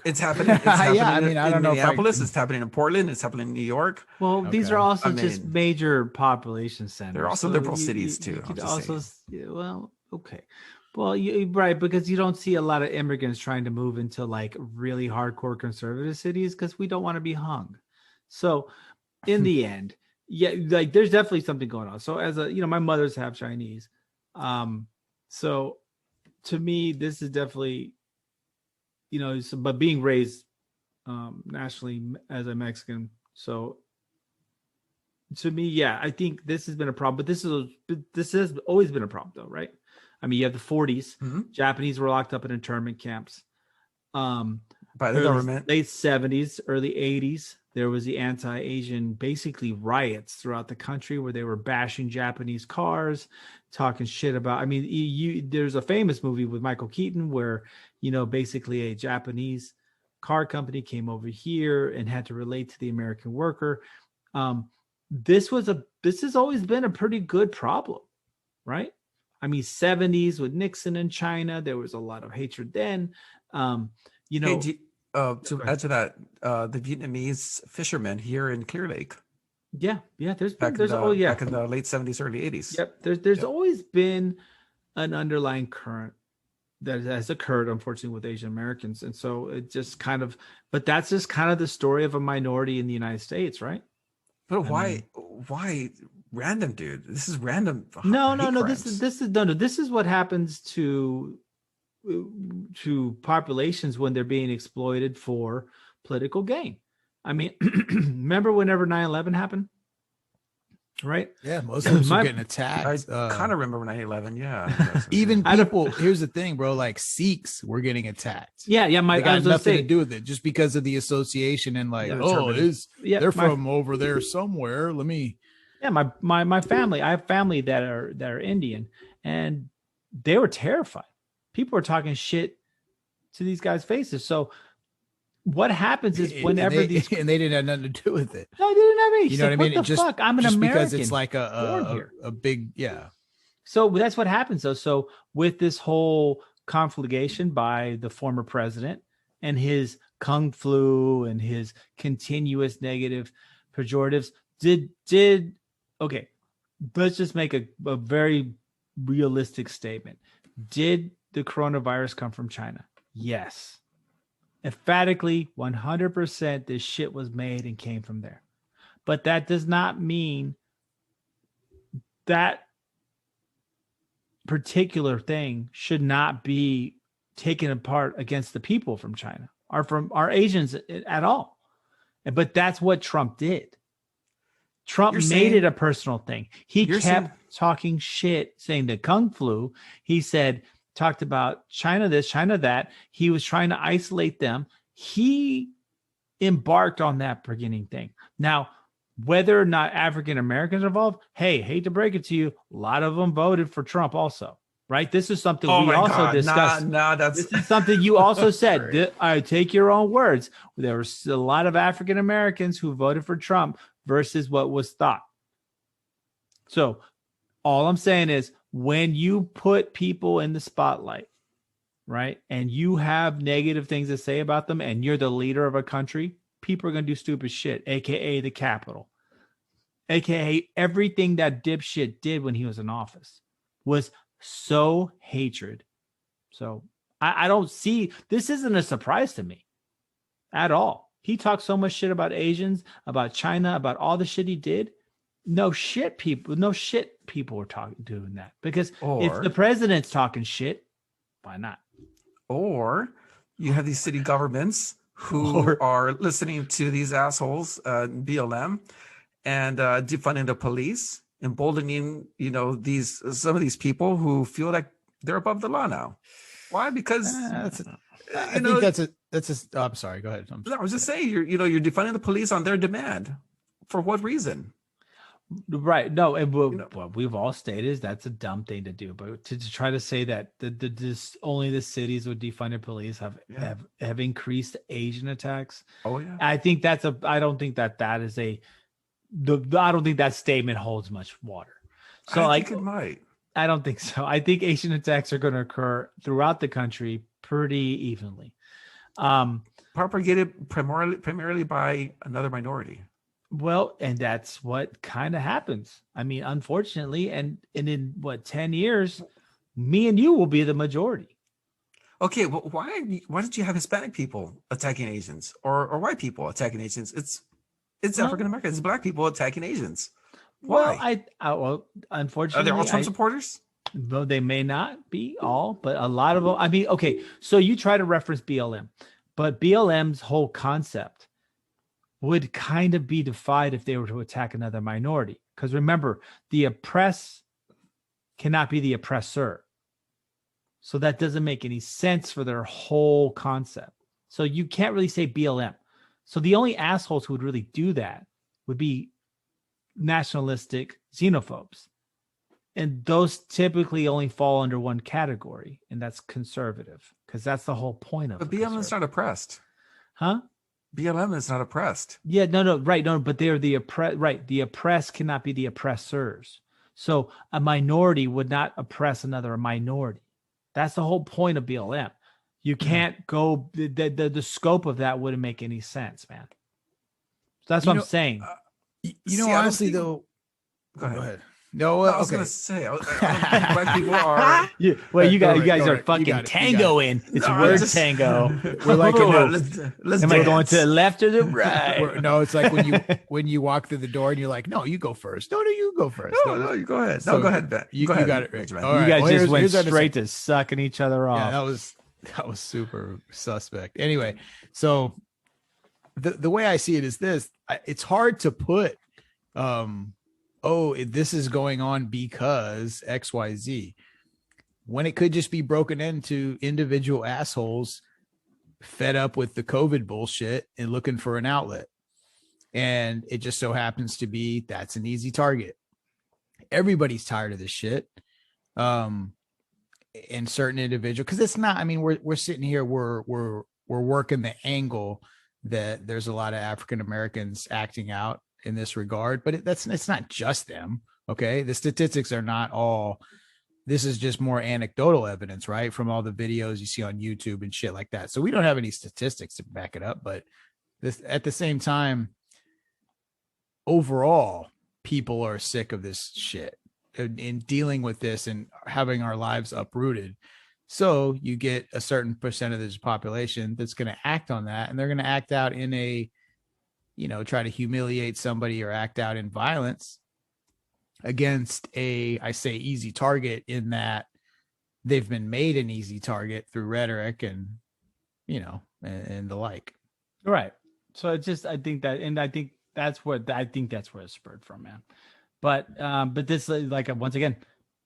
it's happening. It's happening I mean, I don't know. Minneapolis, it's happening in Portland. It's happening in New York. Well, these are also just major population centers. They're also liberal cities too. Okay. Well, right, because you don't see a lot of immigrants trying to move into like really hardcore conservative cities because we don't want to be hung. So, in the end, yeah, like there's definitely something going on. So, as my mother's half Chinese, so to me, this is definitely. But being raised nationally as a Mexican, so to me, yeah, I think this has been a problem. But this has always been a problem, though, right? I mean, you have the 40s, Japanese were locked up in internment camps. By the government. Late 70s, early 80s, there was the anti-Asian, basically riots throughout the country where they were bashing Japanese cars, talking shit about. I mean, there's a famous movie with Michael Keaton where basically a Japanese car company came over here and had to relate to the American worker. This has always been a pretty good problem, right? I mean, 70s with Nixon in China, there was a lot of hatred then. To add to that, the Vietnamese fishermen here in Clear Lake Yeah. There's back been, in there's the, back in the late 70s, early 80s. Yep. There's always been an underlying current that has occurred, unfortunately, with Asian Americans. And so it just kind of, but that's just kind of the story of a minority in the United States, right? But why random, dude? This is random. No. Crimes. This is what happens to populations when they're being exploited for political gain. I mean, remember whenever 9/11 happened? Right? Yeah, Muslims were getting attacked. I kind of remember 9/11. Yeah. Even people, here's the thing, bro, like Sikhs were getting attacked. Yeah. They got nothing to do with it, just because of the association and like, they're from over there somewhere. Let me. Yeah, my family. I have family that are Indian, and they were terrified. People were talking shit to these guys' faces. So what happens is whenever they didn't have nothing to do with it. No, they didn't have any. You know what I mean? What the fuck? I'm an American. Because it's like a big, yeah. So that's what happens though. So with this whole conflagration by the former president and his kung flu and his continuous negative pejoratives, okay, let's just make a very realistic statement. Did the coronavirus come from China? Yes. Emphatically, 100% this shit was made and came from there. But that does not mean that particular thing should not be taken apart against the people from China or from our Asians at all. But that's what Trump did. Trump made it a personal thing. He kept talking shit, saying the Kung flu. He talked about China this, China that. He was trying to isolate them. He embarked on that beginning thing. Now, whether or not African Americans are involved, hey, hate to break it to you, a lot of them voted for Trump also, right? This is something we also discussed. This is something you also said. I take your own words. There were a lot of African Americans who voted for Trump versus what was thought. So all I'm saying is when you put people in the spotlight, right, and you have negative things to say about them and you're the leader of a country, people are going to do stupid shit, aka the Capitol, aka everything that dipshit did when he was in office was so hatred. So I don't see, this isn't a surprise to me at all. He talked so much shit about Asians, about China, about all the shit he did. No shit people were doing that, because if the president's talking shit, why not? Or you have these city governments who are listening to these assholes, BLM, and defunding the police, emboldening, some of these people who feel like they're above the law now. Why? Because I think that's a. I'm sorry. Go ahead. I was just saying, you're defunding the police on their demand. For what reason? Right. No, and what we've all stated that's a dumb thing to do. But to try to say that only the cities with defunded police have increased Asian attacks. Oh yeah. I think I don't think that is I don't think that statement holds much water. So I think it might. I don't think so. I think Asian attacks are going to occur throughout the country pretty evenly. Propagated primarily by another minority. Well, and that's what kind of happens. I mean, unfortunately, and in 10 years, me and you will be the majority. Okay, well, why did you have Hispanic people attacking Asians or white people attacking Asians? It's African Americans, it's Black people attacking Asians. Why? Well, unfortunately, are they all Trump supporters? Though they may not be all, but a lot of them. I mean, okay, so you try to reference BLM, but BLM's whole concept would kind of be defied if they were to attack another minority. Because remember, the oppressed cannot be the oppressor. So that doesn't make any sense for their whole concept. So you can't really say BLM. So the only assholes who would really do that would be nationalistic xenophobes. And those typically only fall under one category, and that's conservative, because that's the whole point of it. But BLM is not oppressed. Huh? BLM is not oppressed. Yeah, no, right, no, but they're the oppressed. Right, the oppressed cannot be the oppressors. So a minority would not oppress another minority. That's the whole point of BLM. You can't go. The scope of that wouldn't make any sense, man. So that's what I'm saying. Honestly, though. Go ahead. No, I was gonna say, I don't think black people are. You guys are fucking tangoing. It's word tango. We're like, let's am I going to the left or the right? No, it's like when you walk through the door and you're like, no, you go first. No, you go first. No, you go ahead. So go ahead, Ben. You got it, Rick. You guys just went straight to sucking each other off. Yeah, that was super suspect. Anyway, so the way I see it is this: it's hard to put. This is going on because XYZ, when it could just be broken into individual assholes fed up with the COVID bullshit and looking for an outlet. And it just so happens to be that's an easy target. Everybody's tired of this shit. And certain individual, because it's not, I mean, we're sitting here, we're working the angle that there's a lot of African Americans acting out in this regard, but it's not just them. Okay. The statistics are not all, this is just more anecdotal evidence, right? From all the videos you see on YouTube and shit like that. So we don't have any statistics to back it up, but this, at the same time, overall, people are sick of this shit in dealing with this and having our lives uprooted. So you get a certain percent of this population that's going to act on that, and they're going to act out in a, try to humiliate somebody or act out in violence against I say easy target, in that they've been made an easy target through rhetoric and, and the like. Right. So I think that's where it's spurred from, man. But this, like, once again,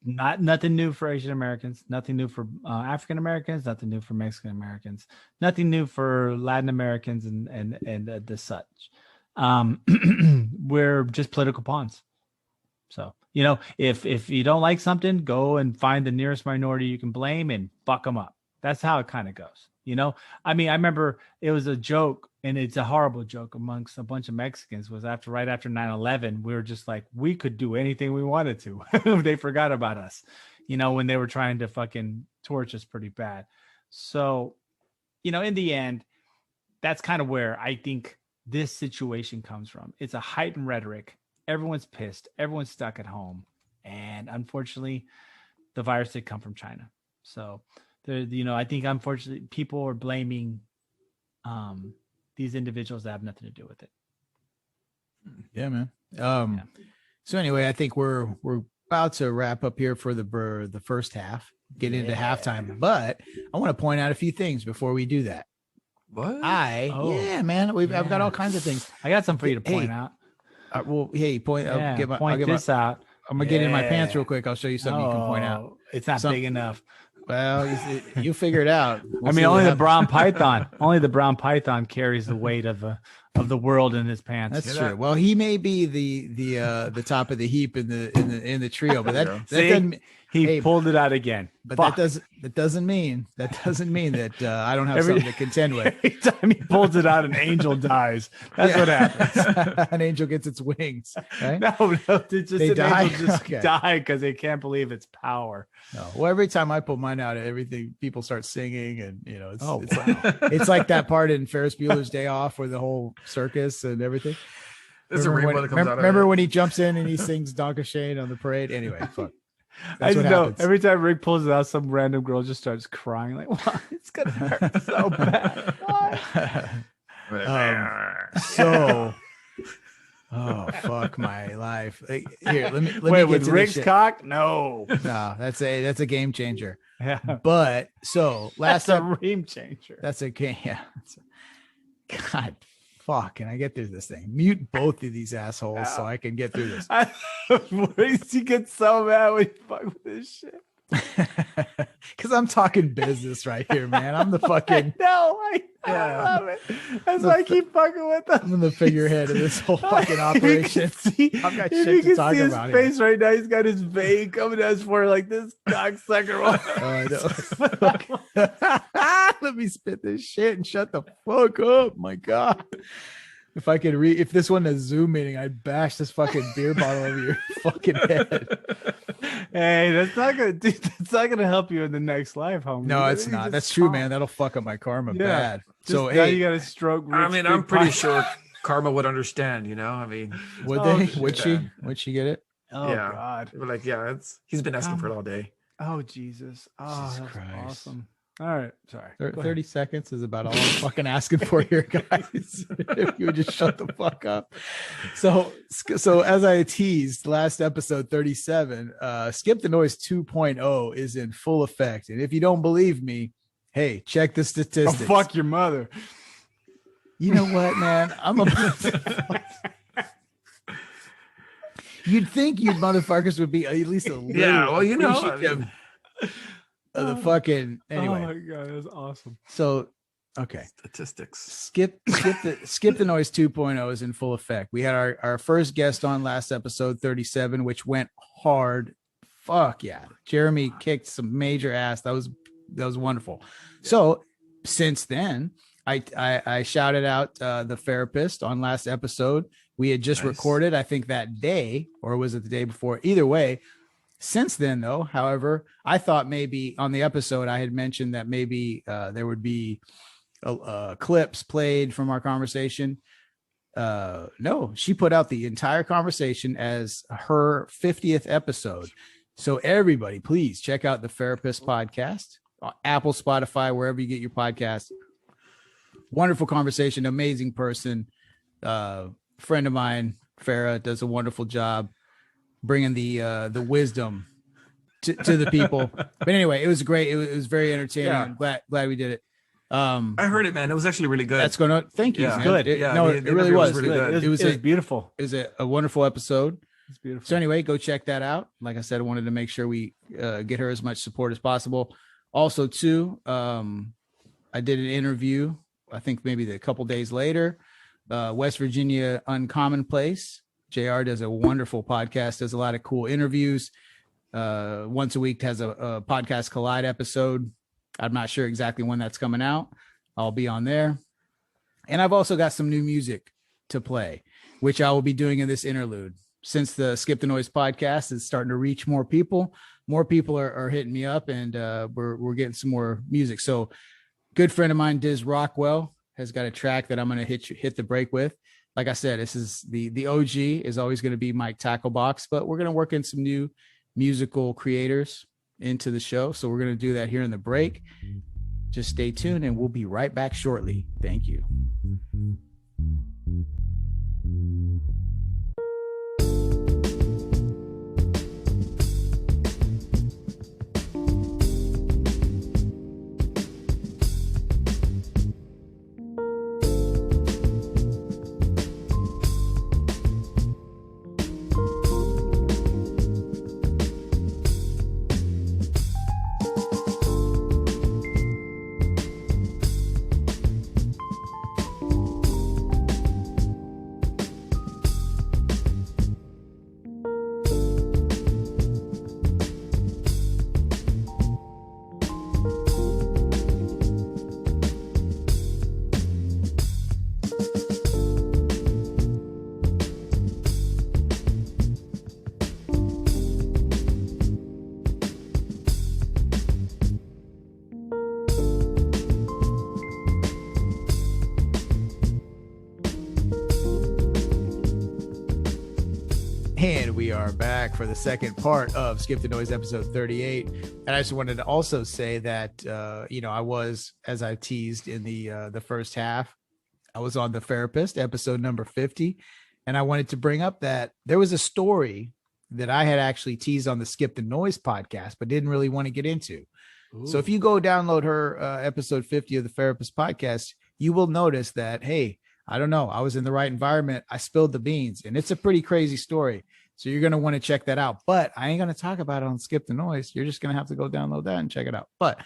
nothing new for Asian Americans, nothing new for African Americans, nothing new for Mexican Americans, nothing new for Latin Americans and the such. We're just political pawns. So, if you don't like something, go and find the nearest minority you can blame and fuck them up. That's how it kind of goes. I mean, I remember it was a joke, and it's a horrible joke amongst a bunch of Mexicans, was right after 9/11, we were just like, we could do anything we wanted to. They forgot about us, when they were trying to fucking torch us pretty bad. So, in the end, that's kind of where I think this situation comes from. It's a heightened rhetoric. Everyone's pissed. Everyone's stuck at home. And unfortunately, the virus did come from China. So, I think unfortunately people are blaming these individuals that have nothing to do with it. Yeah, man. So anyway, I think we're about to wrap up here for the first half, get into halftime. But I want to point out a few things before we do that. What? Yeah, man. I've got all kinds of things. I got something for you to point out. Point I'll this out. I'm gonna get in my pants real quick. I'll show you something you can point out. It's not big enough. Well, you figure it out. I mean, only the brown python carries the weight of the world in his pants. That's true. Well, he may be the top of the heap in the trio, but that doesn't. He pulled it out again. But that doesn't mean that I don't have something to contend with. Every time he pulls it out, an angel dies. That's what happens. An angel gets its wings. Right? No, it's just angel just die because they can't believe its power. No. Well, every time I pull mine out, people start singing, and it's like that part in Ferris Bueller's Day Off where the whole circus and everything. Remember when he jumps in and he sings Donka Shane on the parade? Anyway, fuck. That's what happens. Every time Rick pulls it out, some random girl just starts crying like, "Why? It's gonna hurt so bad." Oh fuck my life! Here, let me wait get with to Rick's cock. No, that's a game changer. Yeah, but so that's a game changer. That's a game. Yeah. God. Fuck, can I get through this thing? Mute both of these assholes so I can get through this. You get so mad when you fuck with this shit. Because I'm talking business right here, man. I'm the fucking. I love it. That's why I keep fucking with them. I'm the figurehead of this whole fucking operation. I've got shit to talk about. His face right now. He's got his vein coming out for like this cocksucker. Let me spit this shit and shut the fuck up. My God. If I could if this wasn't a Zoom meeting, I'd bash this fucking beer bottle over your fucking head. Hey, that's not gonna help you in the next life, homie. No, it's not. That's true, man. That'll fuck up my karma bad. So now hey, you got to stroke. I mean, I'm pretty sure Karma would understand, you know. I mean, would she get it? Oh yeah. God. We're like, yeah, he's been asking for it all day. Oh Jesus. Oh, Jesus that's Christ. awesome. All right, sorry. 30 seconds is about all I'm fucking asking for here, guys. If you would just shut the fuck up. So as I teased last episode 37, Skip the Noise 2.0 is in full effect. And if you don't believe me, hey, check the statistics. Oh, fuck your mother. You know what, man? I'm a You'd think you motherfuckers would be at least a little. Yeah, well, you know, the fucking anyway. Oh my God, that's awesome. So okay, statistics. Skip the Noise 2.0 is in full effect. We had our first guest on last episode 37, which went hard. Fuck yeah, Jeremy kicked some major ass. That was wonderful. So since then, I shouted out the Farapist on last episode. We had just recorded, I think that day, or was it the day before? Either way. Since then, though, however, I thought maybe on the episode I had mentioned that maybe there would be clips played from our conversation. No, she put out the entire conversation as her 50th episode. So everybody, please check out the Farapist Podcast, Apple, Spotify, wherever you get your podcast. Wonderful conversation, amazing person. Friend of mine, Farah, does a wonderful job bringing the wisdom to the people. But anyway, it was great. It was very entertaining. Yeah. I'm glad we did it. I heard it, man. It was actually really good. That's going to thank you. Yeah. Man. Good. It The really was really good. It was beautiful. It was a wonderful episode. It's beautiful. So anyway, go check that out. Like I said, I wanted to make sure we get her as much support as possible. Also, too, I did an interview, I think maybe a couple days later, West Virginia Uncommon Place. JR does a wonderful podcast, does a lot of cool interviews. Once a week has a Podcast Collide episode. I'm not sure exactly when that's coming out. I'll be on there. And I've also got some new music to play, which I will be doing in this interlude. Since the Skip the Noise podcast is starting to reach more people are hitting me up, and we're getting some more music. So good friend of mine, Diz Rockwel, has got a track that I'm going to hit the break with. Like I said, this is the OG is always going to be Mike Tacklebox, but we're going to work in some new musical creators into the show. So we're going to do that here in the break. Just stay tuned and we'll be right back shortly. Thank you. And we are back for the second part of Skip the Noise episode 38. And I just wanted to also say that, I was, as I teased in the first half, I was on the Farapist episode number 50. And I wanted to bring up that there was a story that I had actually teased on the Skip the Noise podcast, but didn't really want to get into. Ooh. So if you go download her episode 50 of the Farapist podcast, you will notice that, hey, I don't know, I was in the right environment. I spilled the beans, and it's a pretty crazy story. So you're going to want to check that out, but I ain't going to talk about it on Skip the Noise. You're just going to have to go download that and check it out. But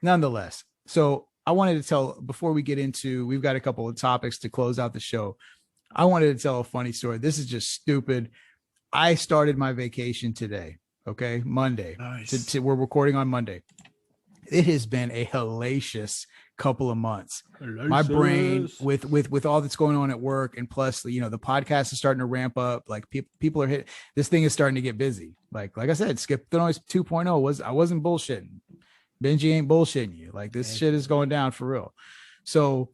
nonetheless, so I wanted to tell, before we get into, we've got a couple of topics to close out the show. I wanted to tell a funny story. This is just stupid. I started my vacation today. Okay. Monday. Nice. We're recording on Monday. it has been a hellacious couple of months. My brain with all that's going on at work, and plus, you know, the podcast is starting to ramp up. Like people are hitting. This thing is starting to get busy. Like I said, Skip the Noise 2.0 I wasn't bullshitting. Benji ain't bullshitting you. Like this shit is going down for real. So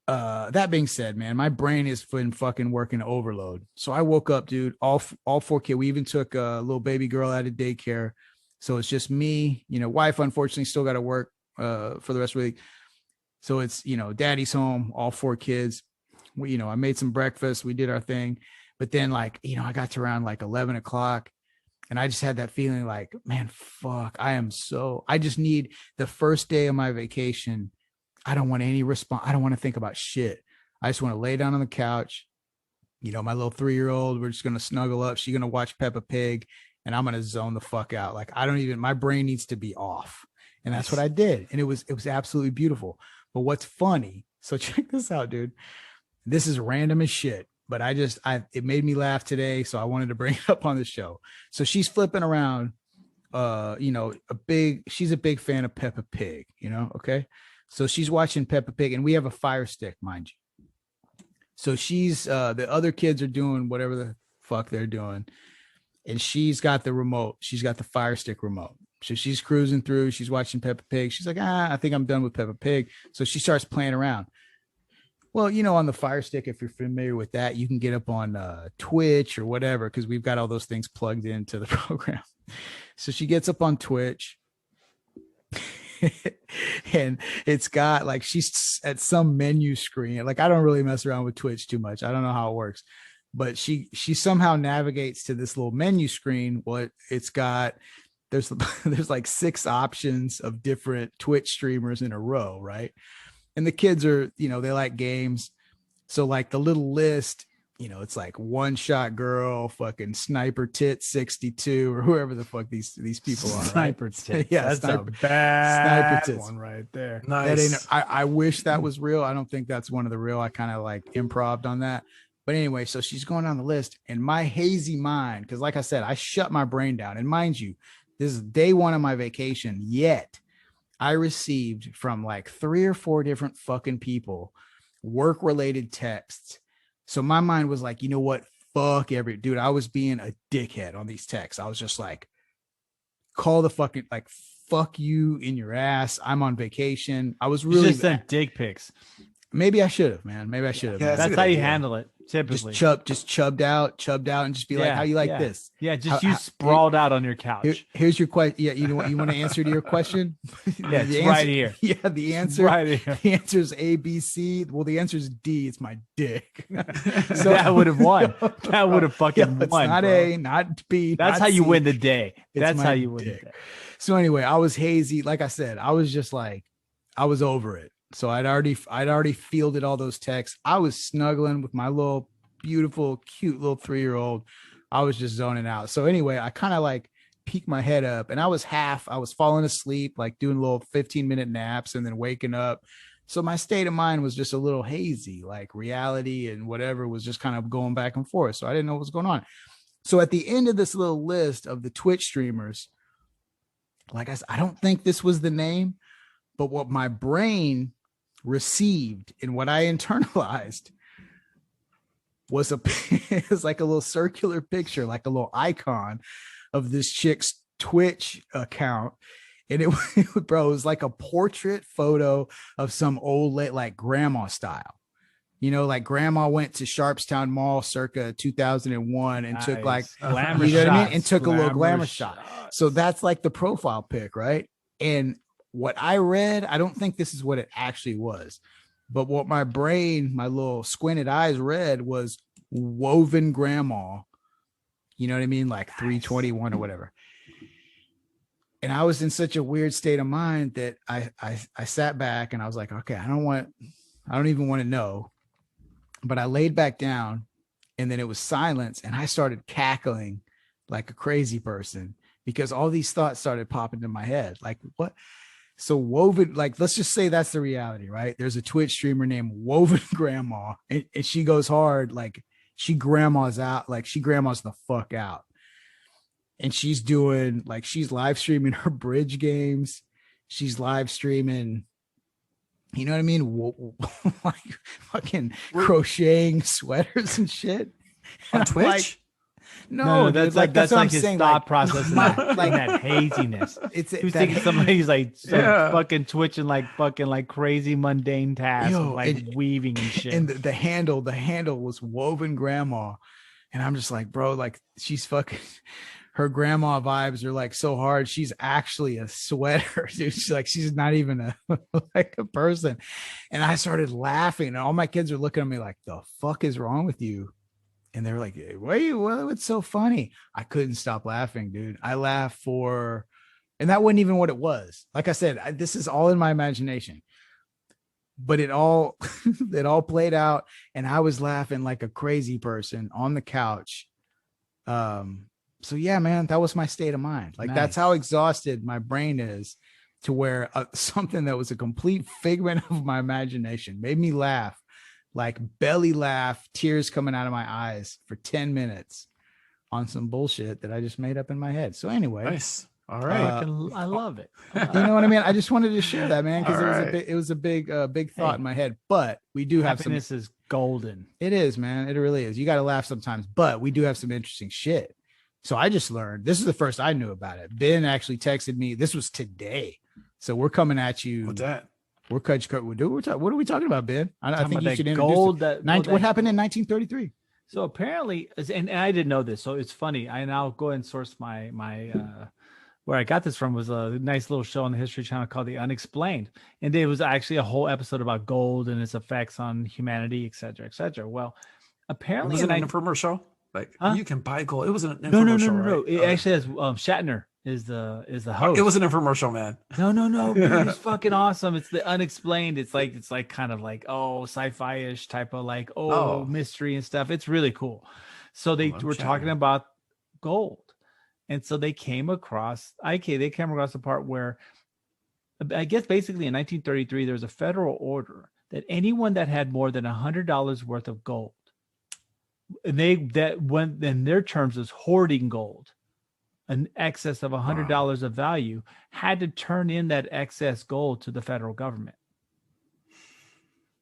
that being said, man, my brain has been fucking working overload. So I woke up, dude, all 4 kids. We even took a little baby girl out of daycare. So it's just me, you know, wife, unfortunately, still got to work for the rest of the week. So it's, you know, daddy's home, all 4 kids. We, you know, I made some breakfast. We did our thing. But then, like, you know, I got to around like 11 o'clock and I just had that feeling like, man, fuck, I just need the first day of my vacation. I don't want any response. I don't want to think about shit. I just want to lay down on the couch. You know, my little 3-year-old, we're just going to snuggle up. She's going to watch Peppa Pig. And I'm going to zone the fuck out. Like, my brain needs to be off. And that's what I did. And it was absolutely beautiful. But what's funny, so check this out, dude. This is random as shit, but it made me laugh today. So I wanted to bring it up on the show. So she's flipping around, you know, she's a big fan of Peppa Pig, you know? Okay. So she's watching Peppa Pig and we have a Fire Stick, mind you. So she's, the other kids are doing whatever the fuck they're doing. And she's got the remote. She's got the Fire Stick remote. So she's cruising through. She's watching Peppa Pig. She's like, I think I'm done with Peppa Pig. So she starts playing around. Well, you know, on the Fire Stick, if you're familiar with that, you can get up on Twitch or whatever, because we've got all those things plugged into the program. So she gets up on Twitch. And it's got like, she's at some menu screen. Like, I don't really mess around with Twitch too much. I don't know how it works. But she somehow navigates to this little menu screen. What it's got, there's like 6 options of different Twitch streamers in a row, right? And the kids are, you know, they like games. So like the little list, you know, it's like One Shot Girl, fucking Sniper Tit 62, or whoever the fuck these people are. Sniper right? Tit. Yeah, that's Sniper, a bad Sniper one right there. Nice. I wish that was real. I don't think that's one of the real. I kind of like improv'd on that. But anyway, so she's going down the list, and my hazy mind, because like I said, I shut my brain down. And mind you, this is day 1 of my vacation, yet I received from like 3 or 4 different fucking people work-related texts. So my mind was like, you know what? Fuck dude, I was being a dickhead on these texts. I was just like, call the fucking, like, fuck you in your ass. I'm on vacation. I was really just sent dick pics. Maybe I should have, man. Maybe I should have. Yeah, That's how you handle it. Typically, just chubbed out, and just be like, "How you like this?" Yeah, just you sprawled out on your couch. Here's your question. Yeah, you want to answer to your question? Yeah, it's right here. Yeah, the answer. Right here. The answer is A, B, C. Well, the answer is D. It's my dick. So that would have won. That would have fucking it's won. Not bro. A, not B. That's not how you C. win the day. It's That's my how you win dick. the day. So anyway, I was hazy. Like I said, I was just like, I was over it. So I'd already fielded all those texts. I was snuggling with my little beautiful, cute little 3-year-old. I was just zoning out. So anyway, I kind of like peeked my head up, and I was falling asleep, like doing little 15-minute naps and then waking up. So my state of mind was just a little hazy, like reality and whatever was just kind of going back and forth. So I didn't know what was going on. So at the end of this little list of the Twitch streamers, like I said, I don't think this was the name, but what my brain received and what I internalized was it's like a little circular picture, like a little icon of this chick's Twitch account. And it was like a portrait photo of some old lady, like grandma style. You know, like grandma went to Sharpstown Mall circa 2001 and took like, glamour you know what I mean? shots. And took a little glamour shot. So that's like the profile pic, right? And what I read, I don't think this is what it actually was, but what my brain, my little squinted eyes read was woven grandma. You know what I mean? Like 321 or whatever. And I was in such a weird state of mind that I sat back and I was like, okay, I don't even want to know. But I laid back down, and then it was silence, and I started cackling like a crazy person because all these thoughts started popping into my head. Like, what? So woven, like, let's just say that's the reality, right? There's a Twitch streamer named Woven Grandma, and she goes hard, like she grandmas the fuck out. And she's doing, like, she's live streaming her bridge games. she's live streaming, you know what I mean? Like fucking crocheting sweaters and shit. On Twitch? Like, no, that's dude, like that's what like I'm his saying, thought like, process in that haziness. It's He was that thinking somebody's like Yeah. fucking twitching like fucking like crazy mundane tasks, Yo, of like weaving and shit. and the handle was woven grandma, and I'm just like, bro, like she's fucking. Her grandma vibes are like so hard. She's actually a sweater, dude. She's not even a like a person. And I started laughing, and all my kids are looking at me like, "The fuck is wrong with you?" And they were like, hey, what's so funny? I couldn't stop laughing, dude. I laughed and that wasn't even what it was. Like I said, this is all in my imagination. But it all played out, and I was laughing like a crazy person on the couch. So yeah, man, that was my state of mind. Like, that's how exhausted my brain is, to where something that was a complete figment of my imagination made me laugh, like belly laugh, tears coming out of my eyes for 10 minutes on some bullshit that I just made up in my head. So anyway, Nice. All right. I love it. you know what I mean? I just wanted to share that, man, because All it was a big thought in my head. But we do have Happiness is golden. It is, man. It really is. You got to laugh sometimes, but we do have some interesting shit. So I just learned, this is the first I knew about it. Ben actually texted me. This was today. So we're coming at you. What's that? What are we talking about, Ben? I think you should introduce gold it. What happened in 1933? So apparently, and I didn't know this, so it's funny. I now go and source my where I got this from was a nice little show on the History Channel called The Unexplained, and it was actually a whole episode about gold and its effects on humanity, et cetera, et cetera. Well, apparently, Was it an infomercial? Like, you can buy gold. It wasn't an no, infomercial. no. Right? It actually has Shatner is the host. It was an infomercial, man. No. Dude, it's fucking awesome. It's The Unexplained. It's like kind of like sci-fi-ish type of like mystery and stuff. It's really cool. So they were talking about gold, and so they came across the part where, I guess basically in 1933 there was a federal order that anyone that had more than $100 worth of gold, and went in their terms as hoarding gold, an excess of $100 of value, had to turn in that excess gold to the federal government.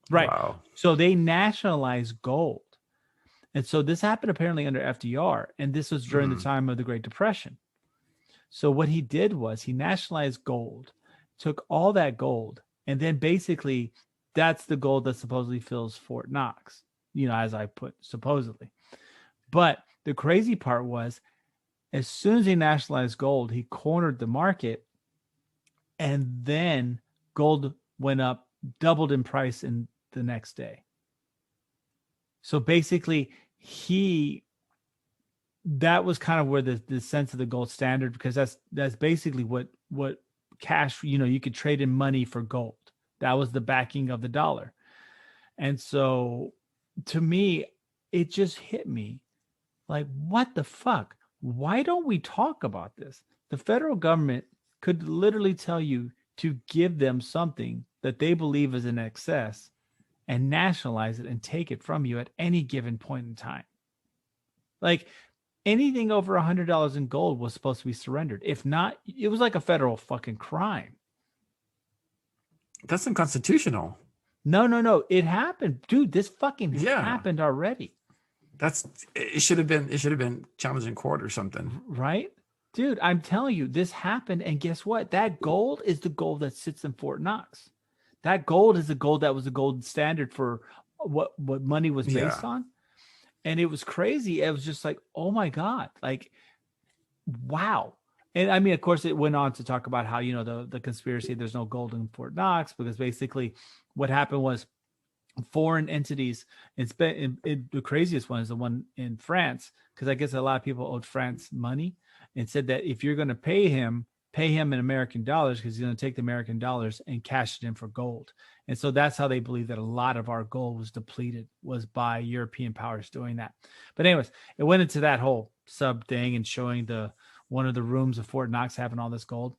Right. Wow. So they nationalized gold. And so this happened apparently under FDR, and this was during the time of the Great Depression. So what he did was he nationalized gold, took all that gold, and then basically that's the gold that supposedly fills Fort Knox, as I put supposedly. But the crazy part was, as soon as he nationalized gold, he cornered the market, and then gold went up, doubled in price in the next day. So basically, that was kind of where the sense of the gold standard, because that's basically what cash, you could trade in money for gold. That was the backing of the dollar. And so to me, it just hit me like, what the fuck? Why don't we talk about this? The federal government could literally tell you to give them something that they believe is in excess and nationalize it and take it from you at any given point in time. Like, anything over $100 in gold was supposed to be surrendered. If not, it was like a federal fucking crime. That's unconstitutional. No. It happened. Dude, this fucking happened already. It should have been challenged in court or something. Right? Dude, I'm telling you, this happened. And guess what? That gold is the gold that sits in Fort Knox. That gold is the gold that was the gold standard for what money was based on. And it was crazy. It was just like, oh my God, like, wow. And I mean, of course, it went on to talk about how, the conspiracy, there's no gold in Fort Knox, because basically what happened was foreign entities, the craziest one is the one in France, because I guess a lot of people owed France money, and said that if you're going to pay him in American dollars, because he's going to take the American dollars and cash it in for gold. And so that's how they believe that a lot of our gold was depleted, was by European powers doing that. But anyways, it went into that whole sub thing and showing one of the rooms of Fort Knox having all this gold.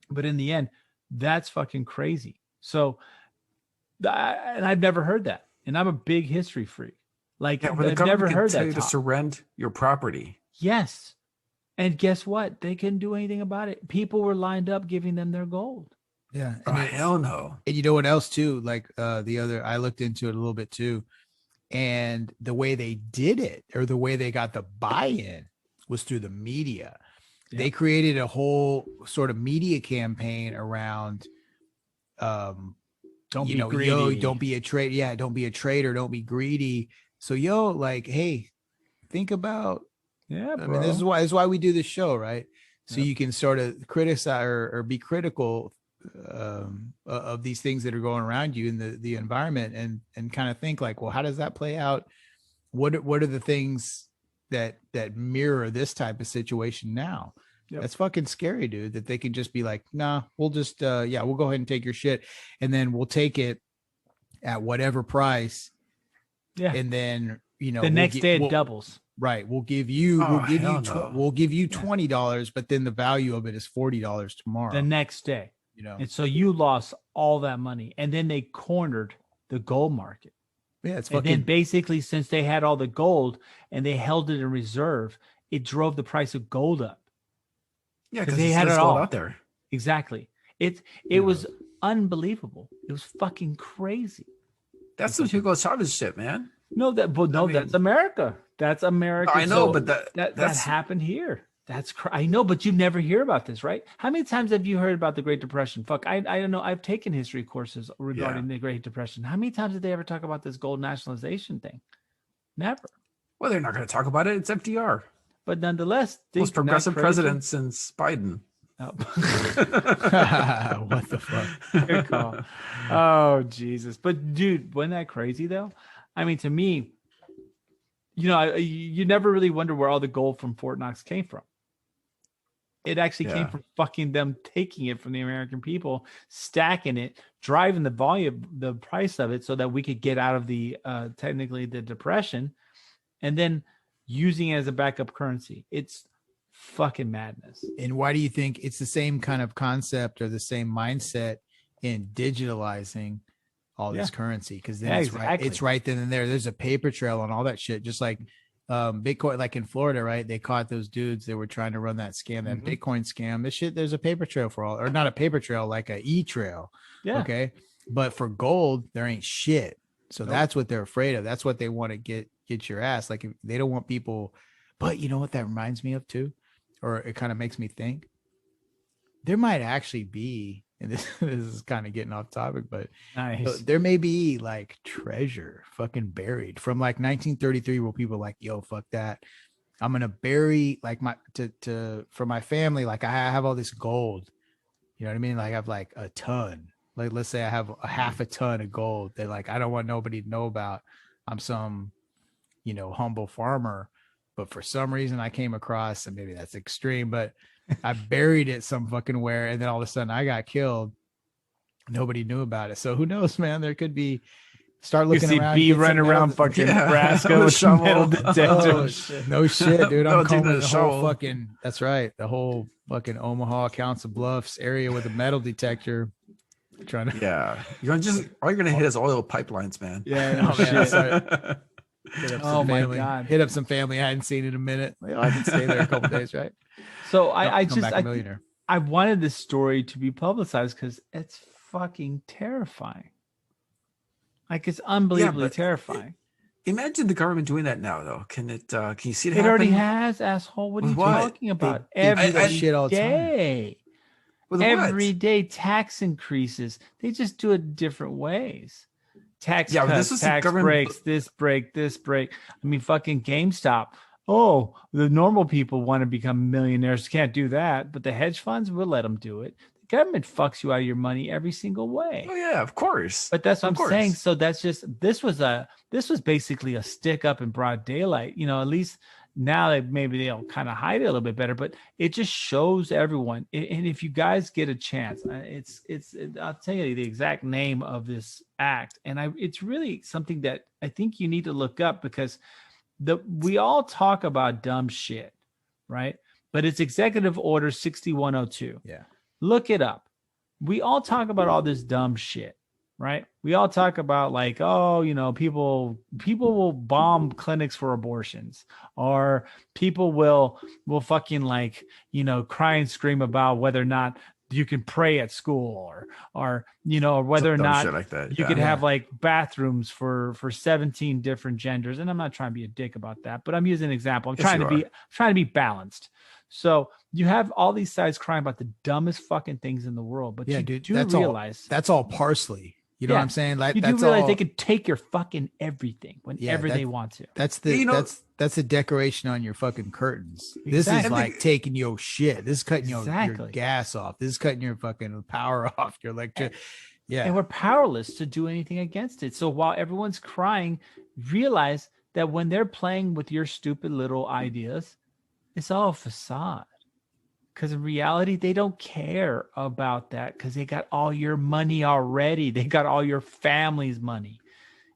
But in the end, that's fucking crazy. So, and I've never heard that. And I'm a big history freak. Like, I've never heard that. Tell you to surrender your property. Yes. And guess what? They couldn't do anything about it. People were lined up giving them their gold. Yeah. Oh, hell no. And you know what else too? Like I looked into it a little bit too. And the way they did it, or the way they got the buy-in, was through the media. Yep. They created a whole sort of media campaign around don't be greedy. Don't be a traitor. Yeah, don't be a traitor. Don't be greedy. So like, hey, think about. Yeah, bro. I mean, this is why we do this show, right? So you can sort of criticize or be critical of these things that are going around you in the environment, and kind of think like, well, how does that play out? What are the things that mirror this type of situation now? Yep. That's fucking scary, dude, that they can just be like, nah, we'll just we'll go ahead and take your shit, and then we'll take it at whatever price. Yeah. And then, the next day it doubles. Right. We'll give you $20, but then the value of it is $40 tomorrow. The next day. And so you lost all that money, and then they cornered the gold market. Yeah, it's fucking. And then basically, since they had all the gold and they held it in reserve, it drove the price of gold up. Yeah, because they had it all out there. Exactly. It was unbelievable. It was fucking crazy. That's some Hugo Chavez shit, man. No, that's America. That's America. I know, but that happened here. I know, but you never hear about this, right? How many times have you heard about the Great Depression? Fuck, I don't know. I've taken history courses regarding the Great Depression. How many times did they ever talk about this gold nationalization thing? Never. Well, they're not going to talk about it. It's FDR. But nonetheless, most progressive president since Biden. Oh. What the fuck? Good call. Oh, Jesus. But dude, wasn't that crazy though? I mean, to me, you never really wonder where all the gold from Fort Knox came from. It actually came from fucking them taking it from the American people, stacking it, driving the price of it so that we could get out of the technically the depression, and then using it as a backup currency. It's fucking madness. And why do you think it's the same kind of concept or the same mindset in digitalizing all this currency? Because then it's right then and there. There's a paper trail on all that shit, just like Bitcoin, like in Florida, right? They caught those dudes that were trying to run that scam, that Bitcoin scam. This shit, there's a paper trail for all, or not a paper trail, like a e-trail. Yeah. Okay. But for gold, there ain't shit. So that's what they're afraid of. That's what they want to get your ass. Like, if they don't want people. But you know what that reminds me of too? Or it kind of makes me think there might actually be, and this is kind of getting off topic, but there may be like treasure fucking buried from like 1933 where people are like, yo, fuck that. I'm going to bury like for my family. Like, I have all this gold, you know what I mean? Like, I have like a ton, like, let's say I have a half a ton of gold that like, I don't want nobody to know about. I'm some, humble farmer, but for some reason I came across, and maybe that's extreme, but I buried it some fucking where, and then all of a sudden I got killed. Nobody knew about it. So who knows, man? There could be. Start looking around. Be running around fucking Nebraska with some metal detector. No shit, dude. I'm combing the whole fucking. That's right. The whole fucking Omaha, Council Bluffs area with a metal detector. Trying to. Yeah, all you're gonna hit is oil pipelines, man. Yeah. No, man. My God. Hit up some family I hadn't seen in a minute. I can stay there a couple days, right? So I wanted this story to be publicized because it's fucking terrifying. Like, it's unbelievably terrifying. Imagine the government doing that now, though. Can you see it happen? It already has, asshole. What are you talking about? Every shit all the time. Every day, tax increases. They just do it different ways. Tax cuts, tax breaks, this break. I mean, fucking GameStop. Oh, the normal people want to become millionaires. Can't do that. But the hedge funds, will let them do it. The government fucks you out of your money every single way. Oh, yeah, of course. But that's what I'm saying. So that's just, this was basically a stick up in broad daylight. At least now maybe they'll kind of hide it a little bit better, but it just shows everyone. And if you guys get a chance, I'll tell you the exact name of this act. And it's really something that I think you need to look up, because we all talk about dumb shit, right? But it's Executive Order 6102. Yeah. Look it up. We all talk about all this dumb shit, right? We all talk about like, people will bomb clinics for abortions, or people will fucking like, cry and scream about whether or not you can pray at school, or or whether or Some not shit like that. you could have like bathrooms for 17 different genders. And I'm not trying to be a dick about that, but I'm using an example. I'm trying to be balanced. So you have all these sides crying about the dumbest fucking things in the world, but you do realize that's all parsley. You know what I'm saying? Like, you do realize they can take your fucking everything whenever they want to. That's that's the decoration on your fucking curtains. Exactly. This is like taking your shit. This is cutting your gas off. This is cutting your fucking power off. Your electric. Yeah. And we're powerless to do anything against it. So while everyone's crying, realize that when they're playing with your stupid little ideas, it's all a facade. Because in reality, they don't care about that because they got all your money already. They got all your family's money.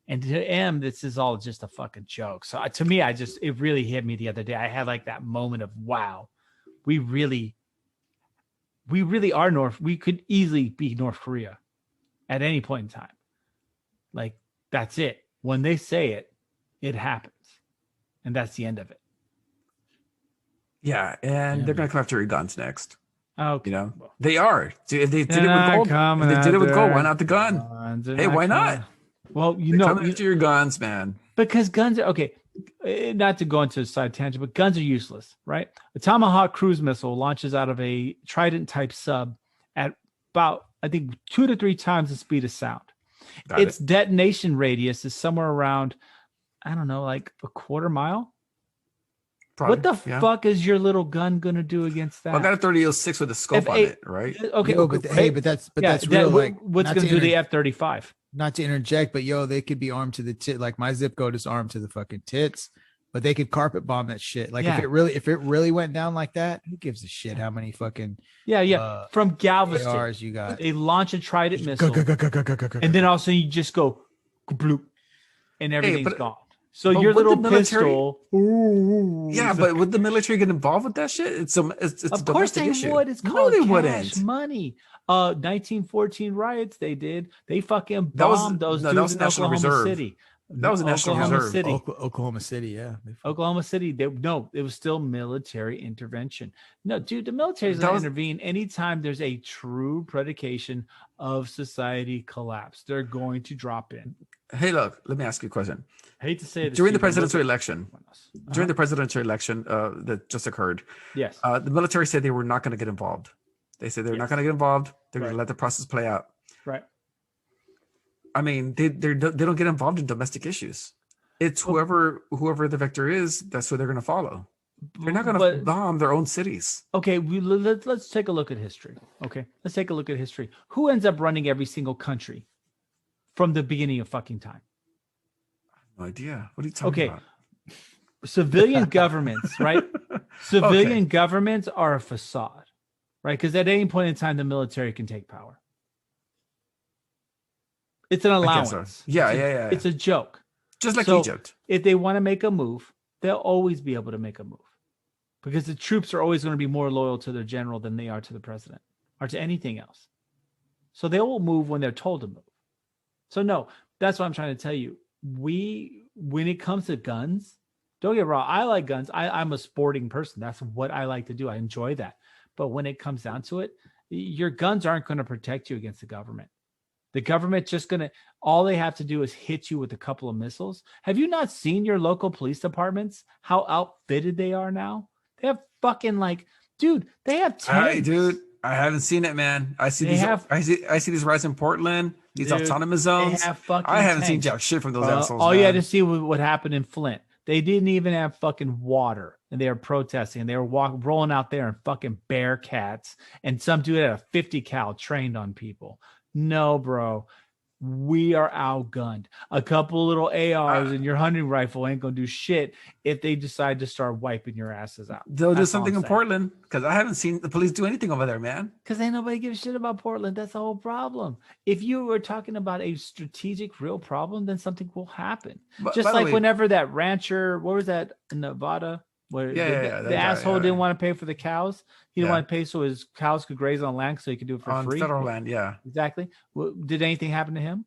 And to them, this is all just a fucking joke. So to me, it really hit me the other day. I had like that moment of, wow, we really are we could easily be North Korea at any point in time. Like, that's it. When they say it, it happens. And that's the end of it. Yeah, and they're going to come after your guns next. Okay. They are. If they did it with gold, why not the gun? Hey, why not? Well, coming after your guns, man. Because guns are okay. Not to go into a side tangent, but guns are useless, right? A Tomahawk cruise missile launches out of a Trident type sub at about, I think, 2 to 3 times the speed of sound. Its detonation radius is somewhere around, I don't know, like a quarter mile. Probably, what the fuck is your little gun gonna do against that? Well, I got a 30-06 with a scope on it, right? Okay, but that's real. Like, what's gonna do the F-35? Not to interject, but they could be armed to the tit. Like, my zip code is armed to the fucking tits, but they could carpet bomb that shit. Like, if it really went down like that, who gives a shit how many fucking from Galveston ARs you got? They launch a Trident missile, and then all of a sudden you just go bloop, and everything's gone. So your little pistol. But would the military get involved with that shit? It's of course they would. It's called cash money. 1914 riots. They did. They fucking bombed those dudes in Oklahoma City. That was a National Reserve. Oklahoma City, yeah. Oklahoma City. It was still military intervention. No, dude, the military is going to intervene anytime there's a true predication of society collapse. They're going to drop in. Hey, look, let me ask you a question. I hate to say it. During the presidential election that just occurred, yes, the military said they were not going to get involved. They said they're not going to get involved. They're going to let the process play out. Right. I mean, they don't get involved in domestic issues. It's whoever the vector is, that's who they're going to follow. They're not going to bomb their own cities. Okay, let's take a look at history. Okay, let's take a look at history. Who ends up running every single country from the beginning of fucking time? No idea. What are you talking about? Civilian governments, right? Civilian governments are a facade, right? Because at any point in time, the military can take power. It's an allowance. So. Yeah. It's a joke. Just like Egypt. If they want to make a move, they'll always be able to make a move. Because the troops are always going to be more loyal to their general than they are to the president or to anything else. So they will move when they're told to move. So no, that's what I'm trying to tell you. When it comes to guns, don't get wrong. I like guns. I'm a sporting person. That's what I like to do. I enjoy that. But when it comes down to it, your guns aren't going to protect you against the government. The government all they have to do is hit you with a couple of missiles. Have you not seen your local police departments? How outfitted they are now? They have fucking they have tanks. Dude, I haven't seen it, man. I see these riots in Portland. These autonomous zones. I haven't seen jack shit from those assholes. All you had to see what happened in Flint. They didn't even have fucking water, and they were protesting, and they were rolling out there in fucking Bearcats, and some dude had a 50 cal trained on people. No, bro. We are outgunned. A couple little ARs and your hunting rifle ain't gonna do shit if they decide to start wiping your asses out. They'll do something in Portland because I haven't seen the police do anything over there, man. Because ain't nobody gives a shit about Portland. That's the whole problem. If you were talking about a strategic, real problem, then something will happen. Just like whenever that rancher, what was that in Nevada? Where the asshole didn't want to pay for the cows. He didn't want to pay so his cows could graze on land so he could do it for free. On federal land, yeah. Exactly. Did anything happen to him?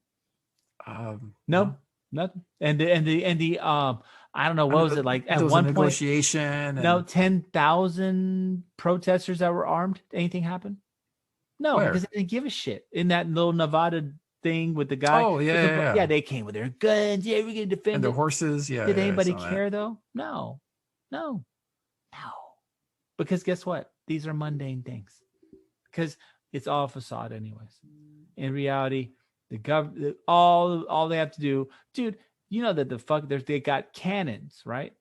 No, nothing. And the I don't know, what was it like at one point? Negotiation. 10,000 protesters that were armed. Anything happen? No, Where? because they didn't give a shit. In that little Nevada thing with the guy. Oh, yeah. They came with their guns. Yeah, we're gonna defend And their it. horses. Yeah. Did yeah, I anybody saw that. care though? No. Because guess what? These are mundane things. Because it's all facade, anyways. In reality, the government, all they have to do, dude. You know that they got cannons, right,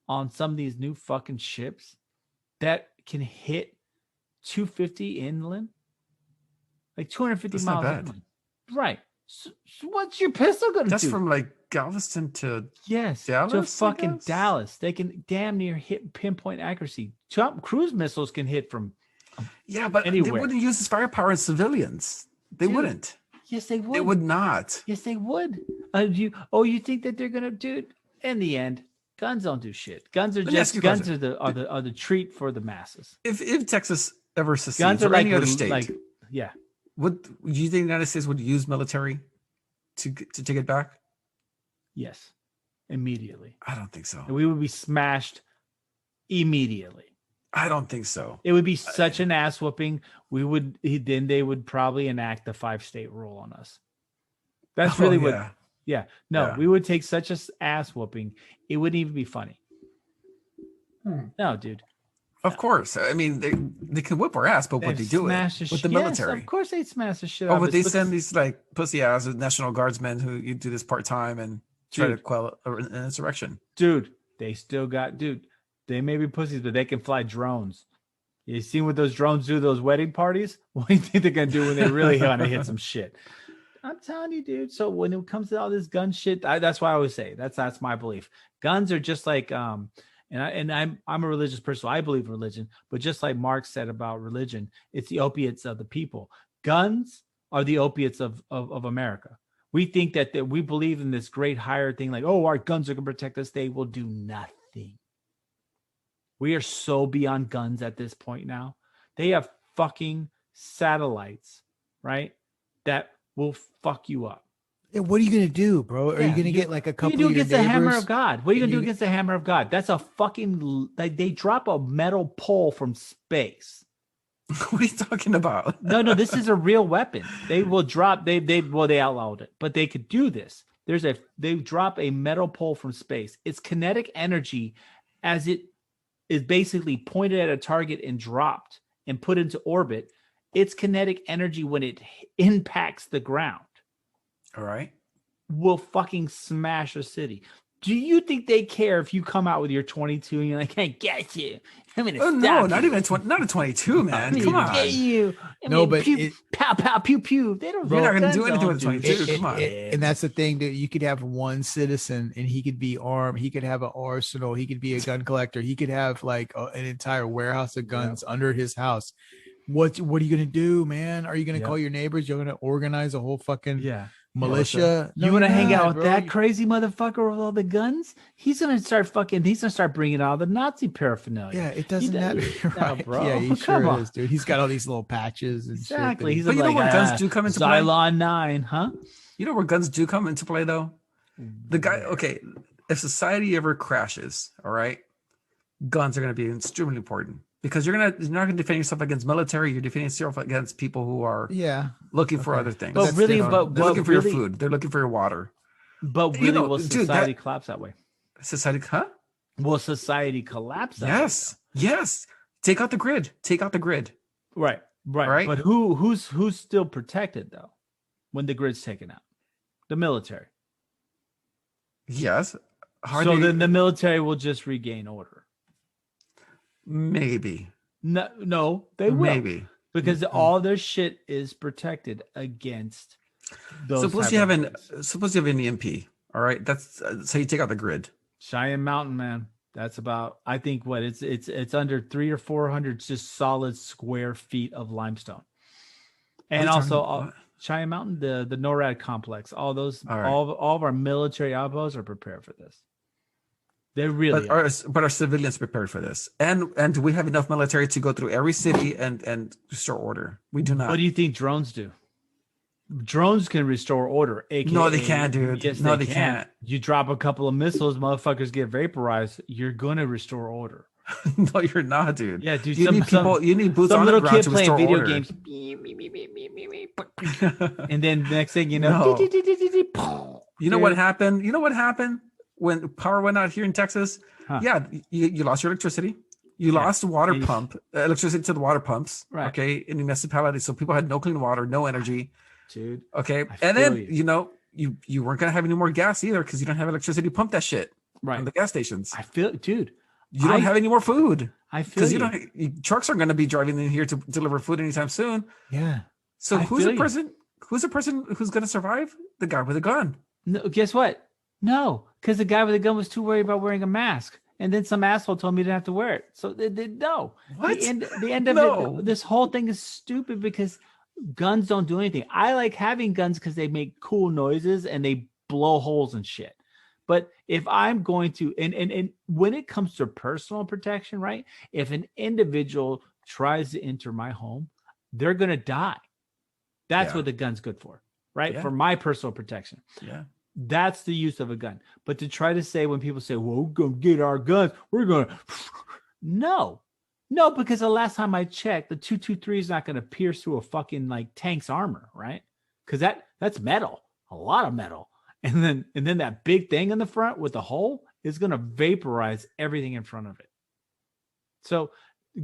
on some of these new fucking ships that can hit 250 inland, like 250 That's miles not bad. inland. Right. So what's your pistol gonna do? That's from like Galveston to Yes, Dallas, to I fucking guess? Dallas. They can damn near hit pinpoint accuracy. Cruise missiles can hit from. yeah, but Anywhere. they wouldn't use this firepower in civilians. They Dude, wouldn't. Yes, they would. They would not. Yes, they would. You think that they're gonna do? In the end, guns don't do shit. Guns are Let me ask just you a guns question. are the treat for the masses. If Texas ever Guns secedes are or like any other state, yeah. would you think the United States would use military to take it back? Yes, immediately. I don't think so. And we would be smashed immediately. I don't think so. It would be such an ass whooping. Then they would probably enact the 5-state rule on us. That's really what. Yeah. Yeah. No, Yeah. we would take such a ass whooping. It wouldn't even be funny. No, dude. Of course. I mean, they can whip our ass, but would they do it with the military? Yes, of course they'd smash the shit Or out would of they us. send these like pussy ass National Guardsmen who you do this part time and try to Dude. quell an insurrection? Dude, they may be pussies, but they can fly drones. You seen what those drones do to those wedding parties? What do you think they're gonna do when they really want to hit some shit? I'm telling you, dude. So when it comes to all this gun shit, that's why I always say that's my belief. Guns are just like I'm a religious person, so I believe in religion. But just like Marx said about religion, it's the opiates of the people. Guns are the opiates of America. We think that we believe in this great higher thing, like, oh, our guns are gonna protect us. They will do nothing. We are so beyond guns at this point now. They have fucking satellites, right? That will fuck you up. Yeah, what are you gonna do, bro? Are you gonna get like a What couple do you of do your against the hammer neighbors? of God? What are you gonna do You- against the hammer of God? That's a fucking like they drop a metal pole from space. What are you talking about? No, this is a real weapon. They will drop. They outlawed it, but they could do this. They drop a metal pole from space. It's kinetic energy as it is basically pointed at a target and dropped and put into orbit. It's kinetic energy when it impacts the ground. All right. Will fucking smash a city. Do you think they care if you come out with your 22 and you're like, I get you. I'm gonna stop No, you. not even not a 22, man. I'm Come gonna on. get you. No, but pew, it- pow pow pew pew. They don't. You're not gonna guns do anything on, with a dude. 22. Come on. And that's the thing, that you could have one citizen and he could be armed. He could have an arsenal. He could be a gun collector. He could have like an entire warehouse of guns under his house. What are you gonna do, man? Are you gonna call your neighbors? You're gonna organize a whole fucking militia? You want to hang out with bro. that crazy motherfucker with all the guns? He's gonna start bringing all the Nazi paraphernalia. Yeah, it doesn't matter. You're No, right. bro. Yeah, he Come sure on. is, dude. He's got all these little patches and Exactly. shit. He's But you know like, where guns do come into play? Xylon 9, huh? You know where guns do come into play, though? The guy, okay, if society ever crashes, all right, guns are going to be extremely important because you're not going to defend yourself against military. You're defending yourself against people who are looking for other things. But really, they're but looking for really, your food. They're looking for your water. But really, will society collapse that way? Society, huh? Will society collapse that way? Yes. Take out the grid. Right. But who's still protected though when the grid's taken out? The military. Yes. Then the military will just regain order. Maybe. No, they will. Maybe. Because all their shit is protected against those. Suppose you have an EMP. All right. That's so you take out the grid. Cheyenne Mountain, man. That's about, I think it's under 300 or 400 just solid square feet of limestone. And also Cheyenne Mountain, the NORAD complex, all those, all of our military outposts are prepared for this. They really are. But are civilians prepared for this? And do we have enough military to go through every city and restore order? We do not. What do you think drones do? Drones can restore order. AKA, no, they can't, dude. Yes, they can't. You drop a couple of missiles, motherfuckers get vaporized. You're going to restore order. No, you're not, dude. Yeah, dude. You need people. You need boots some on the little ground kid to playing restore video order. games. And then the next thing you know, No. You know what happened? You know what happened when power went out here in Texas? Huh. Yeah, you lost your electricity. You lost water pump electricity to the water pumps. Right. Okay, in the municipality, so people had no clean water, no energy. Dude. Okay, and then you weren't gonna have any more gas either because you don't have electricity to pump that shit on the gas stations. I feel, dude. You don't have any more food. I feel because trucks aren't going to be driving in here to deliver food anytime soon. Yeah. So who's the person who's going to survive? The guy with a gun. No, guess what? No, because the guy with the gun was too worried about wearing a mask, and then some asshole told me he didn't have to wear it. So no. What? The end of it. This whole thing is stupid because guns don't do anything. I like having guns because they make cool noises and they blow holes and shit. But if I'm going to, and when it comes to personal protection, right? If an individual tries to enter my home, they're going to die. That's what the gun's good for, right? For my personal protection. Yeah. That's the use of a gun. But to try to say when people say, well, we're going to get our guns, we're going to, no, because the last time I checked, the 223 is not going to pierce through a fucking like tank's armor, right? Because that's metal, a lot of metal. And then that big thing in the front with the hole is going to vaporize everything in front of it. So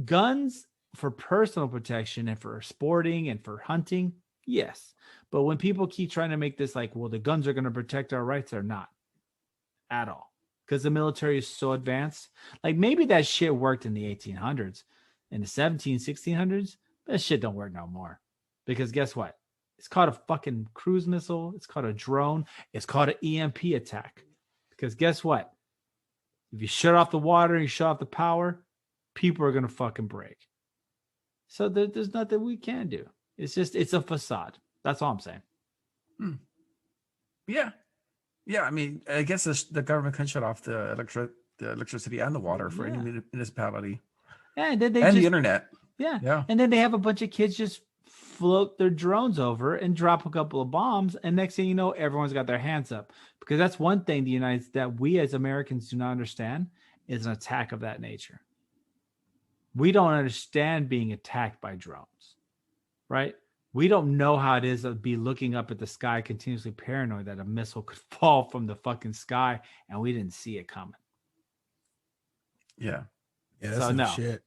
guns for personal protection and for sporting and for hunting, yes. But when people keep trying to make this like, well, the guns are going to protect our rights, they're not at all. Because the military is so advanced. Like maybe that shit worked in the 1800s. In the 1600s, that shit don't work no more. Because guess what? It's called a fucking cruise missile. It's called a drone. It's called an EMP attack. Because guess what? If you shut off the water and you shut off the power, people are going to fucking break. So there's nothing we can do. It's a facade. That's all I'm saying. Yeah. Yeah. I mean, I guess the government can shut off the electricity and the water for any municipality. Yeah, and then the internet. Yeah. Yeah. And then they have a bunch of kids just float their drones over and drop a couple of bombs, and next thing you know, everyone's got their hands up. Because that's one thing that we as Americans do not understand is an attack of that nature. We don't understand being attacked by drones, right? We don't know how it is to be looking up at the sky continuously paranoid that a missile could fall from the fucking sky and we didn't see it coming. Yeah. Yeah, that's some shit.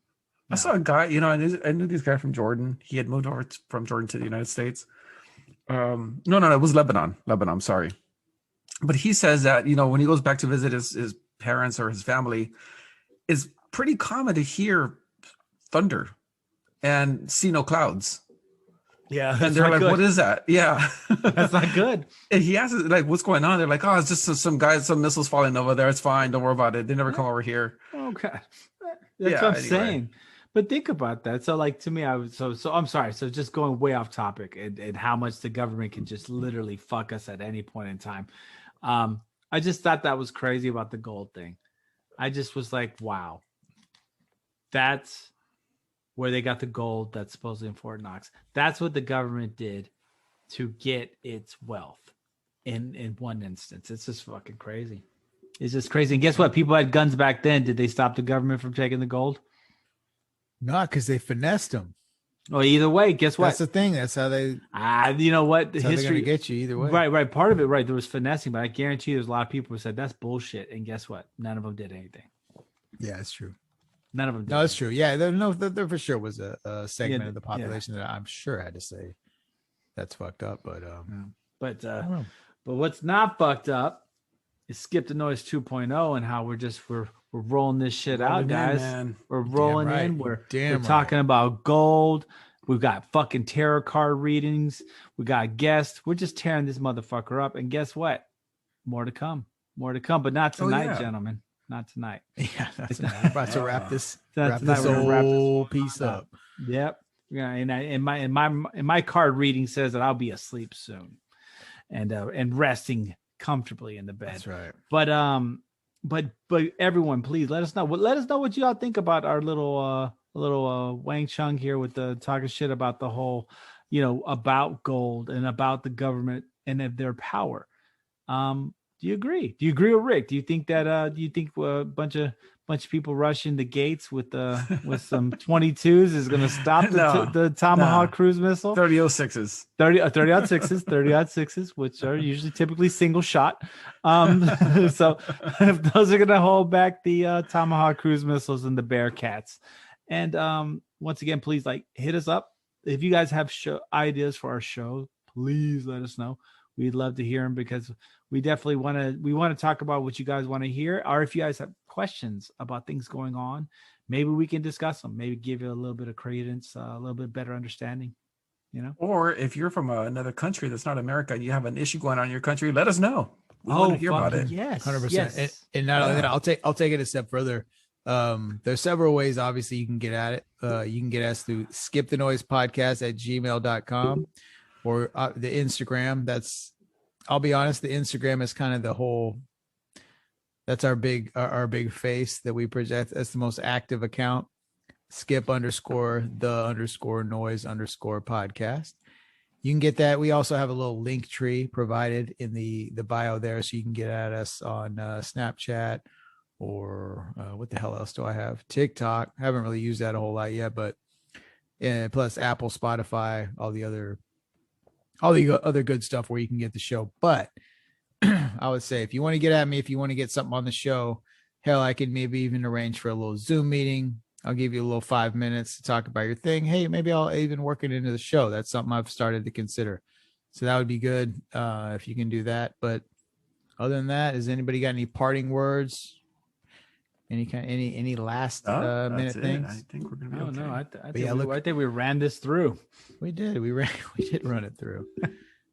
I saw a guy, I knew this guy from Jordan. He had moved over from Jordan to the United States. No, it was Lebanon. I'm sorry. But he says that, when he goes back to visit his parents or his family, it's pretty common to hear thunder and see no clouds. Yeah. And they're like, good. What is that? Yeah. That's not good. And he asks, like, what's going on? They're like, oh, it's just some missiles falling over there. It's fine. Don't worry about it. They never come over here. Okay. That's what I'm saying. But think about that. So like to me, so I'm sorry. So just going way off topic and how much the government can just literally fuck us at any point in time. I just thought that was crazy about the gold thing. I just was like, wow, that's where they got the gold that's supposedly in Fort Knox. That's what the government did to get its wealth in one instance. It's just fucking crazy. It's just crazy. And guess what? People had guns back then. Did they stop the government from taking the gold? Not because they finessed them. Well, either way, guess what? That's the thing. That's how they. You know what? The history to get you either way. Right. Part of it, right. There was finessing, but I guarantee there's a lot of people who said that's bullshit. And guess what? None of them did anything. Yeah, it's true. None of them. No, it's true. Yeah, there for sure was a segment of the population that I'm sure had to say that's fucked up. But what's not fucked up is Skip the Noise 2.0 and how we're rolling this shit out, guys. We're rolling in. We're talking about gold. We've got fucking tarot card readings. We got guests. We're just tearing this motherfucker up. And guess what? More to come. But not tonight, gentlemen. Not tonight. Yeah, we're about to wrap this whole piece up. Yep. Yeah, and my card reading says that I'll be asleep soon, and resting comfortably in the bed. That's right. But everyone, please let us know. Let us know what y'all think about our little Wang Chung here with the talking shit about the whole, about gold and about the government and their power. Do Do you agree? Do you agree with Rick? Do you think that a bunch of people rushing the gates with some 22s is going to stop the Tomahawk cruise missile? 30-06s. 30-06s, which are usually typically single shot. So if those are going to hold back the Tomahawk cruise missiles and the Bearcats. And once again, please hit us up. If you guys have ideas for our show, please let us know. We'd love to hear them because we definitely want to talk about what you guys want to hear. Or if you guys have questions about things going on, maybe we can discuss them, maybe give you a little bit of credence, a little bit better understanding, Or if you're from another country that's not America, you have an issue going on in your country, let us know. We want to hear about it. Yes. 100%. And not only that, I'll take it a step further. There's several ways, obviously, you can get at it. You can get us through skipthenoisepodcast@gmail.com. Or the Instagram. I'll be honest, the Instagram is kind of that's our big face that we project. That's the most active account. skip_the_noise_podcast. You can get that. We also have a little link tree provided in the bio there, so you can get at us on Snapchat or what the hell else do I have? TikTok. I haven't really used that a whole lot yet, but plus Apple, Spotify, all the other good stuff where you can get the show. But I would say if you want to get at me, if you want to get something on the show, hell, I could maybe even arrange for a little Zoom meeting. I'll give you a little 5 minutes to talk about your thing. Hey, maybe I'll even work it into the show. That's something I've started to consider. So that would be good if you can do that. But other than that, has anybody got any parting words? Any last minute things? I think we're gonna be okay. No, I think we ran this through. We did. We did run it through.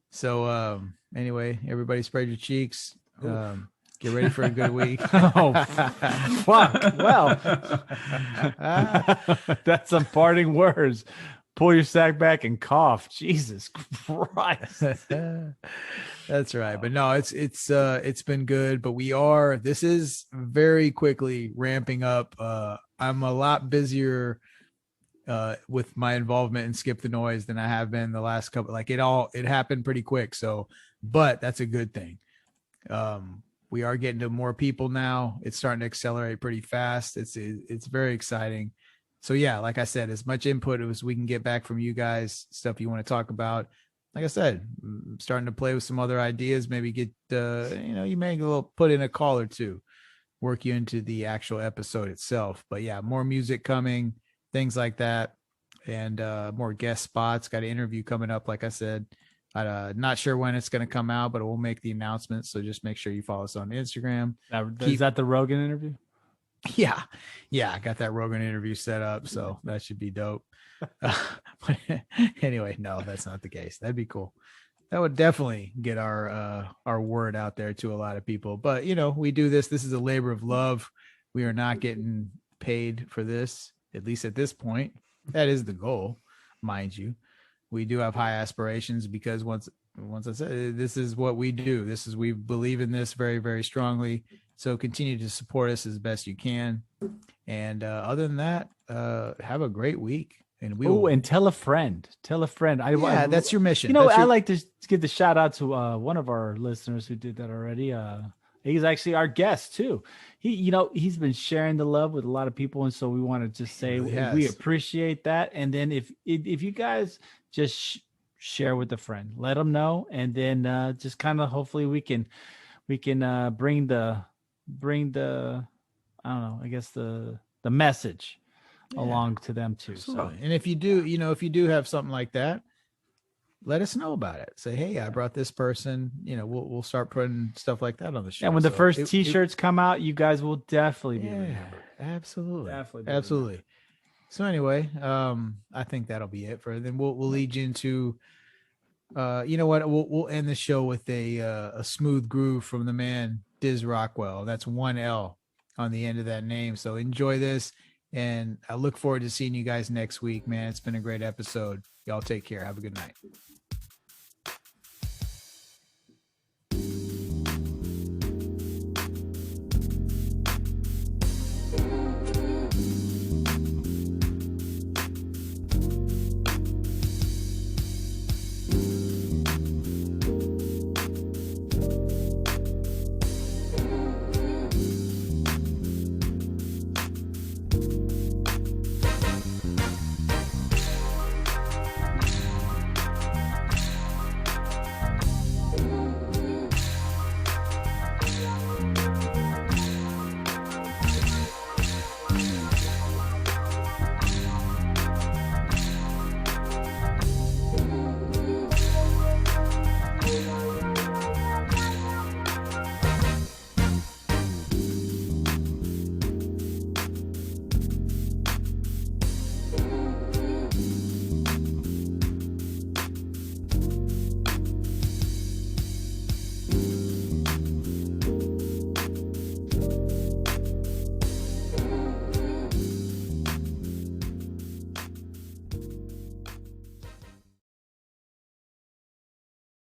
So anyway, everybody spread your cheeks. Get ready for a good week. Oh, fuck. Well, that's some parting words. Pull your sack back and cough. Jesus Christ. That's right. But no, it's been good, but this is very quickly ramping up. I'm a lot busier with my involvement in Skip the Noise than I have been the last couple. It happened pretty quick. So, but that's a good thing. We are getting to more people now. It's starting to accelerate pretty fast. It's very exciting. So yeah, like I said, as much input as we can get back from you guys, stuff you want to talk about. Like I said, I'm starting to play with some other ideas. Maybe get, you may put in a call or two, work you into the actual episode itself. But yeah, more music coming, things like that, and more guest spots. Got an interview coming up, like I said. Not sure when it's going to come out, but we'll make the announcement. So just make sure you follow us on Instagram. Is that the Rogan interview? Yeah. I got that Rogan interview set up, so that should be dope. But anyway, no, that's not the case. That'd be cool. That would definitely get our word out there to a lot of people. But we do this. This is a labor of love. We are not getting paid for this, at least at this point. That is the goal, mind you. We do have high aspirations because once I said, this is what we do. We believe in this very, very strongly. So continue to support us as best you can. And other than that, have a great week. And and tell a friend. That's your mission. I like to give the shout out to one of our listeners who did that already. He's actually our guest too. He's been sharing the love with a lot of people, and so we want to just say we appreciate that. And then if you guys just share with a friend, let them know, and then just kind of hopefully we can bring the I don't know, I guess the message along to them too. Absolutely. So, and if you do have something like that, let us know about it. Say, hey, I brought this person. We'll start putting stuff like that on the show. And when the first T-shirts come out, you guys will definitely be remembered. Absolutely, absolutely. So anyway, I think that'll be it for then. We'll lead you into, we'll end the show with a smooth groove from the man Diz Rockwel. That's 1 L on the end of that name. So enjoy this, and I look forward to seeing you guys next week, man. It's been a great episode. Y'all take care. Have a good night.